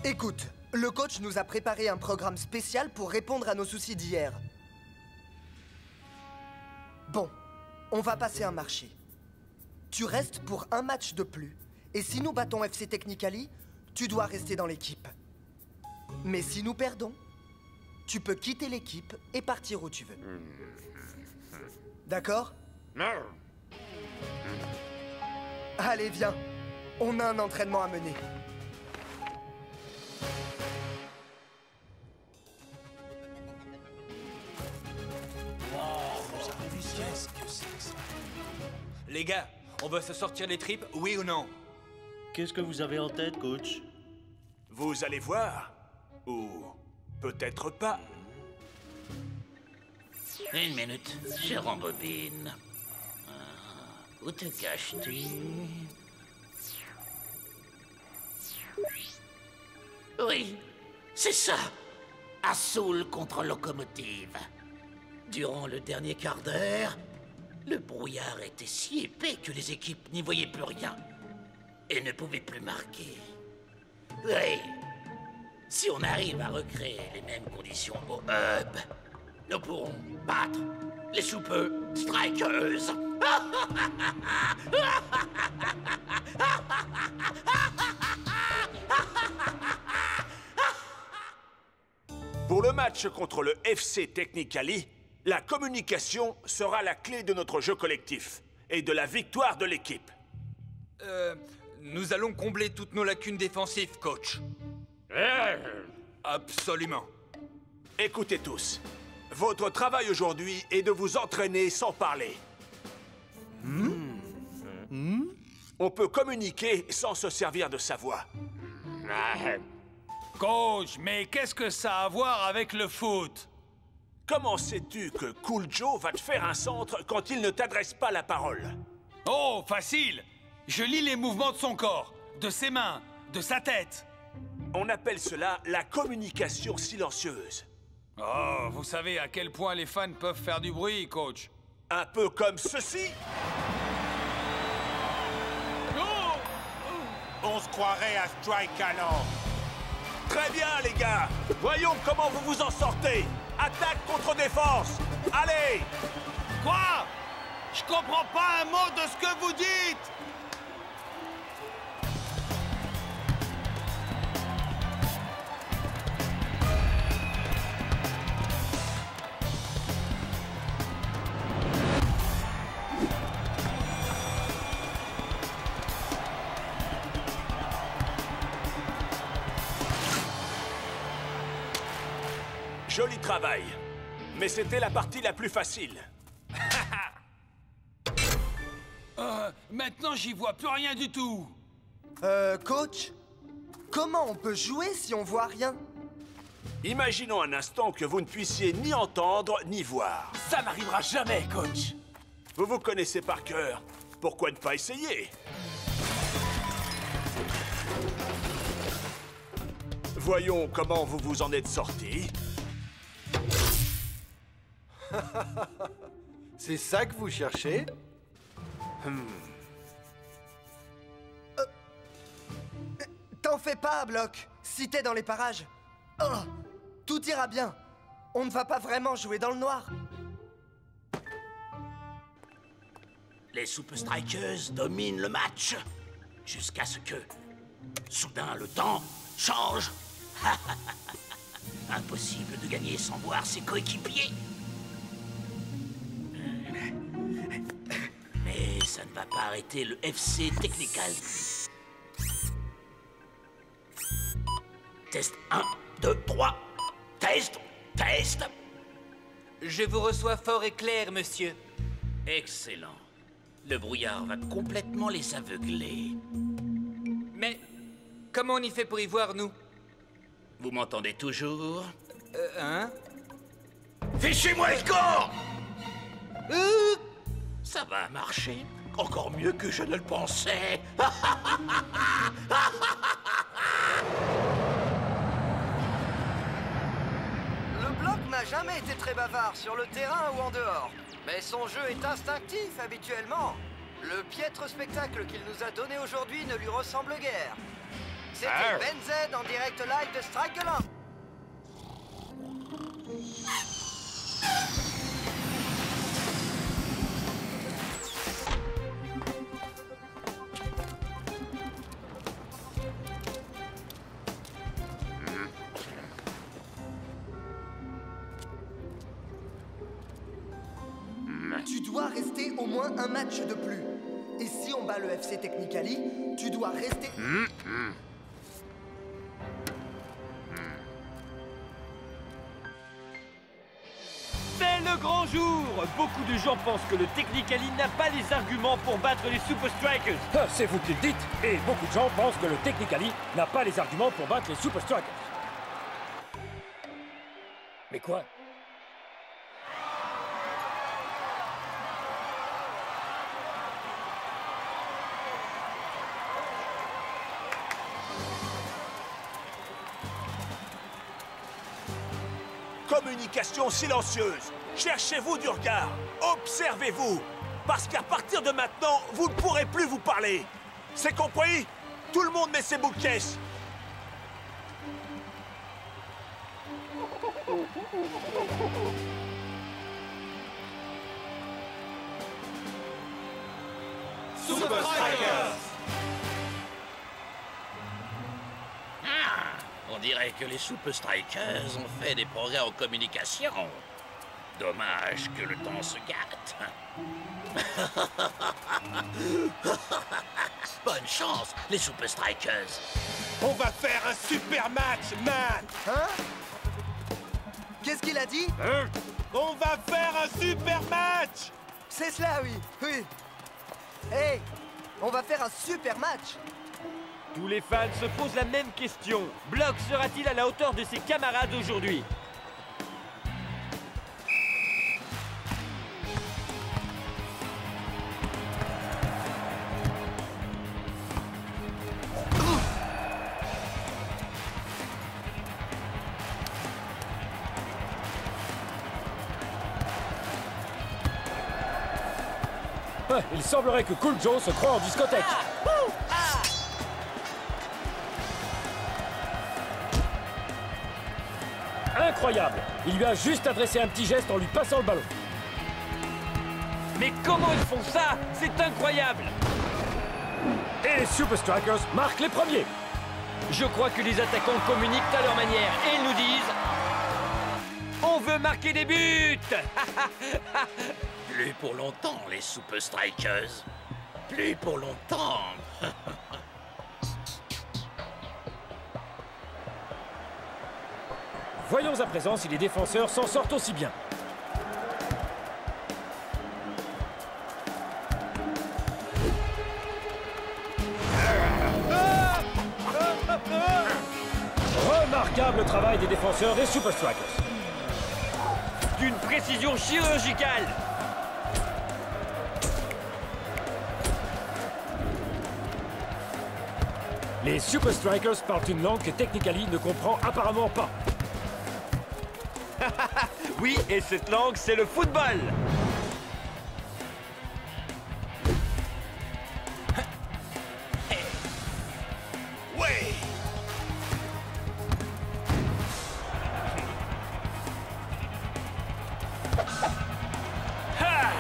[SPEAKER 8] Écoute, le coach nous a préparé un programme spécial pour répondre à nos soucis d'hier. Bon, on va passer un marché. Tu restes pour un match de plus. Et si nous battons FC Technicali, tu dois rester dans l'équipe. Mais si nous perdons, tu peux quitter l'équipe et partir où tu veux. D'accord? Allez, viens. On a un entraînement à mener.
[SPEAKER 14] Les gars, on va se sortir les tripes, oui ou non?
[SPEAKER 18] Qu'est-ce que vous avez en tête, coach?
[SPEAKER 6] Vous allez voir. Ou peut-être pas.
[SPEAKER 4] Une minute, je rembobine. Où te caches-tu? Oui, c'est ça. Assaut contre locomotive. Durant le dernier quart d'heure, le brouillard était si épais que les équipes n'y voyaient plus rien et ne pouvaient plus marquer. Oui, si on arrive à recréer les mêmes conditions au hub, nous pourrons battre les Super Strikers.
[SPEAKER 6] Pour le match contre le FC Technicali, la communication sera la clé de notre jeu collectif et de la victoire de l'équipe.
[SPEAKER 14] Nous allons combler toutes nos lacunes défensives, coach. Absolument.
[SPEAKER 6] Écoutez tous, votre travail aujourd'hui est de vous entraîner sans parler. On peut communiquer sans se servir de sa voix.
[SPEAKER 2] Coach, mais qu'est-ce que ça a à voir avec le foot?
[SPEAKER 6] Comment sais-tu que Cool Joe va te faire un centre quand il ne t'adresse pas la parole?
[SPEAKER 2] Oh, facile! Je lis les mouvements de son corps, de ses mains, de sa tête.
[SPEAKER 6] On appelle cela la communication silencieuse.
[SPEAKER 2] Oh, vous savez à quel point les fans peuvent faire du bruit, coach.
[SPEAKER 6] Un peu comme ceci.
[SPEAKER 15] On se croirait à Strikerland.
[SPEAKER 6] Très bien, les gars. Voyons comment vous vous en sortez. Attaque contre défense. Allez.
[SPEAKER 2] Quoi? Je comprends pas un mot de ce que vous dites.
[SPEAKER 6] Joli travail. Mais c'était la partie la plus facile.
[SPEAKER 2] Maintenant, j'y vois plus rien du tout.
[SPEAKER 8] Coach, comment on peut jouer si on voit rien?
[SPEAKER 6] Imaginons un instant que vous ne puissiez ni entendre ni voir.
[SPEAKER 2] Ça n'arrivera jamais, coach.
[SPEAKER 6] Vous vous connaissez par cœur. Pourquoi ne pas essayer? Voyons comment vous vous en êtes sorti.
[SPEAKER 19] C'est ça que vous cherchez?
[SPEAKER 8] T'en fais pas, Block. Si t'es dans les parages. Oh, tout ira bien. On ne va pas vraiment jouer dans le noir.
[SPEAKER 4] Les Super Strikers dominent le match. Jusqu'à ce que, soudain, le temps change. Impossible de gagner sans voir ses coéquipiers. Mais ça ne va pas arrêter le FC Technical. Test 1, 2, 3. Test, test.
[SPEAKER 14] Je vous reçois fort et clair, monsieur.
[SPEAKER 4] Excellent. Le brouillard va complètement les aveugler.
[SPEAKER 14] Mais comment on y fait pour y voir, nous?
[SPEAKER 4] Vous m'entendez toujours?
[SPEAKER 14] Hein?
[SPEAKER 4] Fichez-moi le corps! Ça va marcher. Encore mieux que je ne le pensais.
[SPEAKER 17] Le bloc n'a jamais été très bavard sur le terrain ou en dehors. Mais son jeu est instinctif habituellement. Le piètre spectacle qu'il nous a donné aujourd'hui ne lui ressemble guère. C'était Ben Z en direct live de Strikeland.
[SPEAKER 8] Tu dois rester au moins un match de plus. Et si on bat le FC Technicali, tu dois rester...
[SPEAKER 7] C'est le grand jour! Beaucoup de gens pensent que le Technicali n'a pas les arguments pour battre les Super Strikers.
[SPEAKER 13] Ah, c'est vous qui le dites. Et beaucoup de gens pensent que le Technicali n'a pas les arguments pour battre les Super Strikers. Mais quoi?
[SPEAKER 6] Communication silencieuse. Cherchez-vous du regard. Observez-vous. Parce qu'à partir de maintenant, vous ne pourrez plus vous parler. C'est compris? Tout le monde met ses boules de caisse.
[SPEAKER 1] Super Strikers!
[SPEAKER 4] On dirait que les Super Strikers ont fait des progrès en communication. Dommage que le temps se gâte. Bonne chance, les Super Strikers.
[SPEAKER 2] On va faire un super match, man!
[SPEAKER 8] Hein? Qu'est-ce qu'il a dit?
[SPEAKER 2] On va faire un super match!
[SPEAKER 8] C'est cela, oui, oui. Hey, on va faire un super match.
[SPEAKER 7] Tous les fans se posent la même question. Block sera-t-il à la hauteur de ses camarades aujourd'hui?
[SPEAKER 13] Il semblerait que Cool Joe se croit en discothèque. Incroyable! Il lui a juste adressé un petit geste en lui passant le ballon.
[SPEAKER 7] Mais comment ils font ça? C'est incroyable!
[SPEAKER 13] Et les Super Strikers marquent les premiers.
[SPEAKER 7] Je crois que les attaquants communiquent à leur manière et ils nous disent... On veut marquer des buts!
[SPEAKER 4] Plus pour longtemps, les Super Strikers. Plus pour longtemps.
[SPEAKER 13] Voyons à présent si les défenseurs s'en sortent aussi bien. Remarquable travail des défenseurs des Super Strikers.
[SPEAKER 7] D'une précision chirurgicale.
[SPEAKER 13] Les Super Strikers parlent une langue que Technically ne comprend apparemment pas.
[SPEAKER 7] Oui, et cette langue, c'est le football.
[SPEAKER 2] Ouais.
[SPEAKER 7] Ha!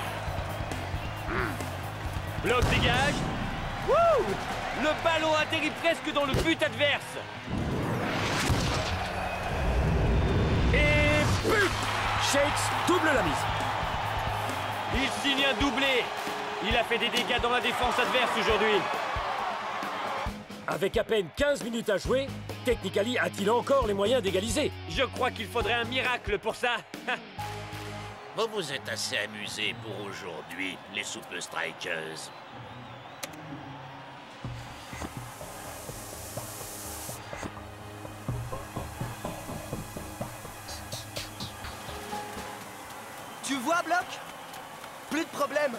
[SPEAKER 7] Bloc dégage. Wouh! Le ballon atterrit presque dans le but adverse.
[SPEAKER 13] Et but! Shakes double la mise.
[SPEAKER 7] Il signe un doublé. Il a fait des dégâts dans la défense adverse aujourd'hui.
[SPEAKER 13] Avec à peine 15 minutes à jouer, Technically a-t-il encore les moyens d'égaliser?
[SPEAKER 7] Je crois qu'il faudrait un miracle pour ça.
[SPEAKER 4] Vous vous êtes assez amusés pour aujourd'hui, les Super Strikers.
[SPEAKER 8] Tu vois, Block? Plus de problème.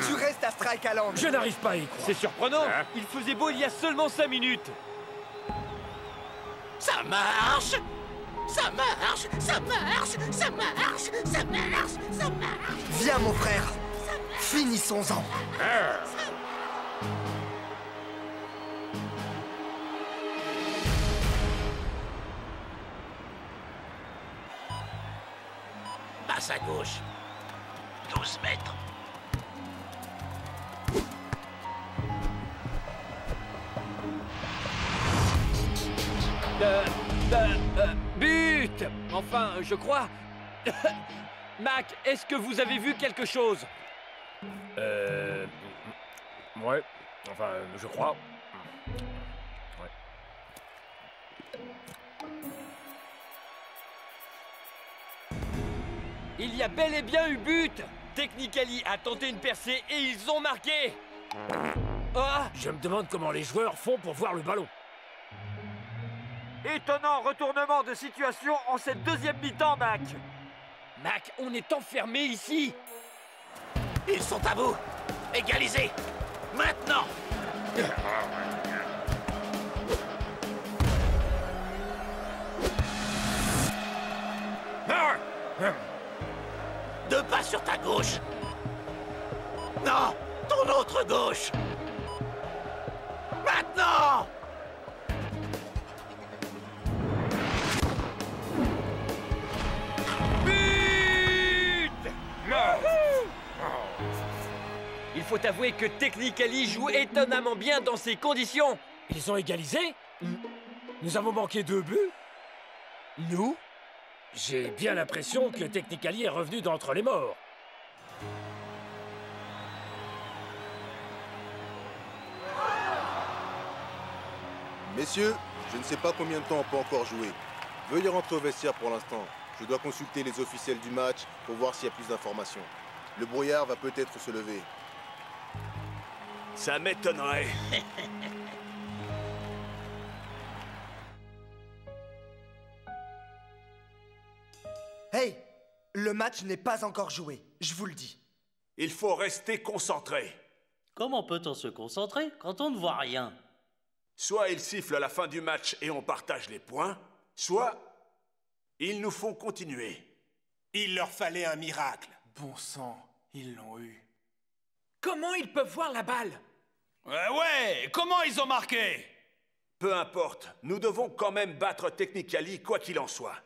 [SPEAKER 8] Tu restes à strike à l'angle.
[SPEAKER 13] Je n'arrive pas à y croire.
[SPEAKER 7] C'est surprenant. Il faisait beau il y a seulement 5 minutes.
[SPEAKER 4] Ça marche! Ça marche! Ça marche! Ça marche! Ça marche! Ça marche!
[SPEAKER 8] Viens, mon frère. Finissons-en.
[SPEAKER 4] Passe à gauche. 12 mètres.
[SPEAKER 7] But! Enfin, je crois. Mac, est-ce que vous avez vu quelque chose?
[SPEAKER 13] Ouais. Enfin, je crois. Ouais.
[SPEAKER 7] Il y a bel et bien eu but! Technically a tenté une percée et ils ont marqué! Ah!
[SPEAKER 13] Je me demande comment les joueurs font pour voir le ballon.
[SPEAKER 7] Étonnant retournement de situation en cette deuxième mi-temps, Mac! Mac, on est enfermé ici!
[SPEAKER 4] Ils sont à bout! Égalisés! Maintenant! Deux pas sur ta gauche! Non! Ton autre gauche! Maintenant!
[SPEAKER 7] Il faut avouer que Technically joue étonnamment bien dans ces conditions.
[SPEAKER 13] Ils ont égalisé? Nous avons manqué 2 buts? Nous? J'ai bien l'impression que Technically est revenu d'entre les morts.
[SPEAKER 20] Messieurs, je ne sais pas combien de temps on peut encore jouer. Veuillez rentrer au vestiaire pour l'instant. Je dois consulter les officiels du match pour voir s'il y a plus d'informations. Le brouillard va peut-être se lever.
[SPEAKER 6] Ça m'étonnerait.
[SPEAKER 8] Hey! Le match n'est pas encore joué, je vous le dis.
[SPEAKER 6] Il faut rester concentré.
[SPEAKER 18] Comment peut-on se concentrer quand on ne voit rien?
[SPEAKER 6] Soit ils sifflent à la fin du match et on partage les points, soit ils nous font continuer.
[SPEAKER 15] Il leur fallait un miracle.
[SPEAKER 2] Bon sang, ils l'ont eu.
[SPEAKER 3] Comment ils peuvent voir la balle?
[SPEAKER 2] Ouais, comment ils ont marqué?
[SPEAKER 6] Peu importe, nous devons quand même battre Technically quoi qu'il en soit.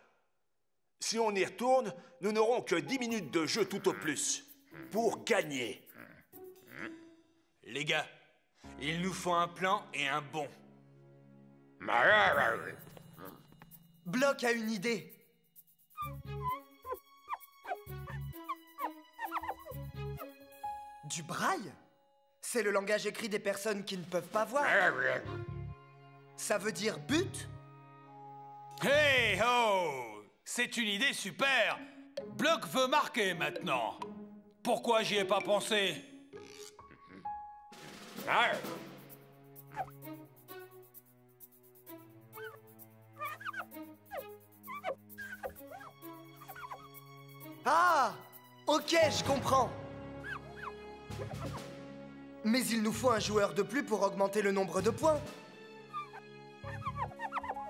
[SPEAKER 6] Si on y retourne, nous n'aurons que 10 minutes de jeu tout au plus. Pour gagner.
[SPEAKER 14] Les gars, il nous faut un plan et un bon.
[SPEAKER 8] Block a une idée. Du braille? C'est le langage écrit des personnes qui ne peuvent pas voir. Ça veut dire but?
[SPEAKER 2] Hey ho! C'est une idée super. Block veut marquer maintenant. Pourquoi j'y ai pas pensé?
[SPEAKER 8] Ah! Ok, je comprends. Mais il nous faut un joueur de plus pour augmenter le nombre de points.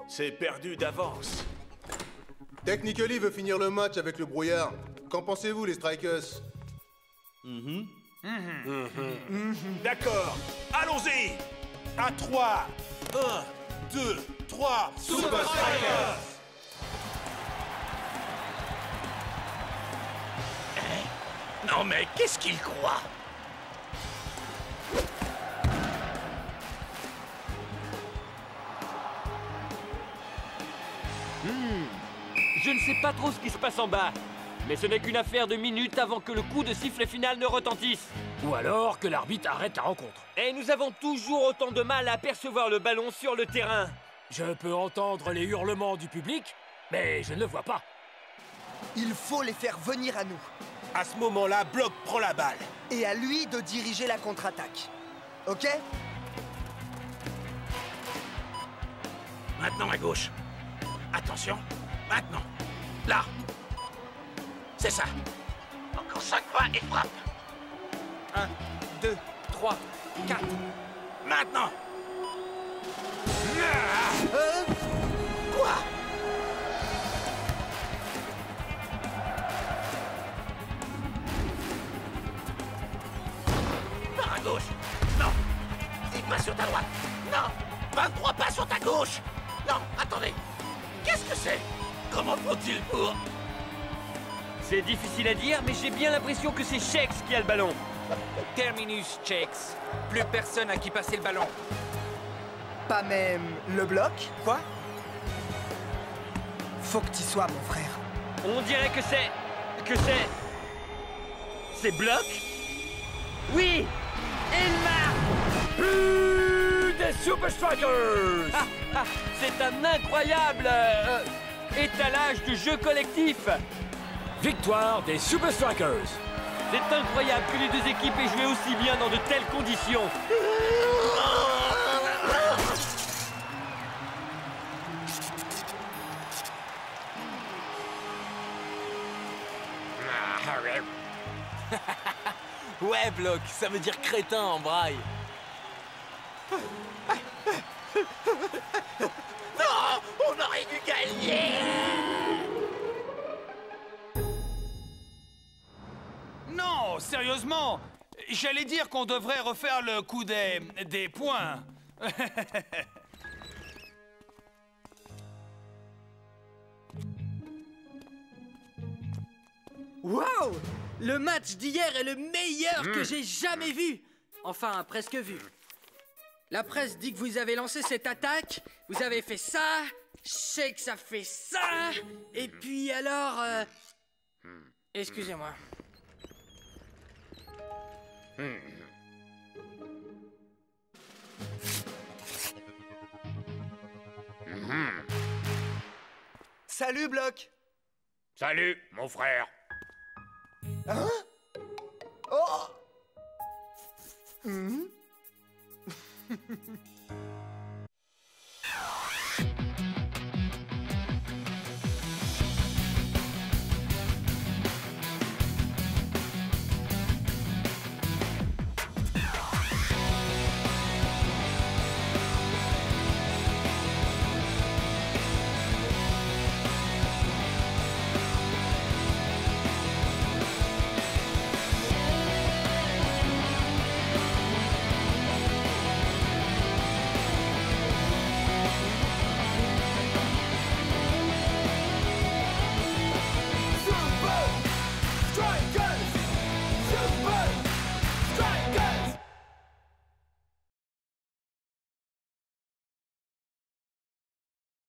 [SPEAKER 6] C'est perdu d'avance.
[SPEAKER 20] Technically veut finir le match avec le brouillard. Qu'en pensez-vous, les Strikers?
[SPEAKER 6] D'accord, allons-y.
[SPEAKER 15] À 3. 1, 2, 3.
[SPEAKER 2] Super Strikers!
[SPEAKER 4] Non mais qu'est-ce qu'il croit?
[SPEAKER 7] Je ne sais pas trop ce qui se passe en bas, mais ce n'est qu'une affaire de minutes avant que le coup de sifflet final ne retentisse.
[SPEAKER 13] Ou alors que l'arbitre arrête la rencontre.
[SPEAKER 7] Et nous avons toujours autant de mal à percevoir le ballon sur le terrain.
[SPEAKER 13] Je peux entendre les hurlements du public, mais je ne le vois pas.
[SPEAKER 8] Il faut les faire venir à nous.
[SPEAKER 15] À ce moment-là, Block prend la balle.
[SPEAKER 8] Et à lui de diriger la contre-attaque. Ok?
[SPEAKER 4] Maintenant à gauche. Attention, maintenant. Là. C'est ça. Encore 5 pas et frappe.
[SPEAKER 14] 1, 2, 3, 4.
[SPEAKER 4] Maintenant. Quoi? Par à gauche. Non. 10 pas sur ta droite. Non. 23 pas sur ta gauche. Non, attendez. Qu'est-ce que c'est? Comment font-ils pour...
[SPEAKER 7] C'est difficile à dire, mais j'ai bien l'impression que c'est Shex qui a le ballon.
[SPEAKER 14] Terminus, Shex. Plus personne à qui passer le ballon.
[SPEAKER 8] Pas même le bloc?
[SPEAKER 14] Quoi?
[SPEAKER 8] Faut que t'y sois, mon frère.
[SPEAKER 7] On dirait que c'est... C'est Block? Oui! Il marque!
[SPEAKER 13] But des Super Strikers!
[SPEAKER 7] C'est un incroyable étalage de jeu collectif!
[SPEAKER 13] Victoire des Super Strikers!
[SPEAKER 7] C'est incroyable que les deux équipes aient joué aussi bien dans de telles conditions!
[SPEAKER 14] Ouais, Block, ça veut dire crétin en braille.
[SPEAKER 4] Non! On aurait dû gagner!
[SPEAKER 2] Non, sérieusement. J'allais dire qu'on devrait refaire le coup des points.
[SPEAKER 11] Wow! Le match d'hier est le meilleur que j'ai jamais vu! Enfin, presque vu. La presse dit que vous avez lancé cette attaque, vous avez fait ça, Shex a fait ça, et puis alors... Excusez-moi.
[SPEAKER 8] Salut, Block!
[SPEAKER 7] Salut, mon frère!
[SPEAKER 8] Hein? Oh!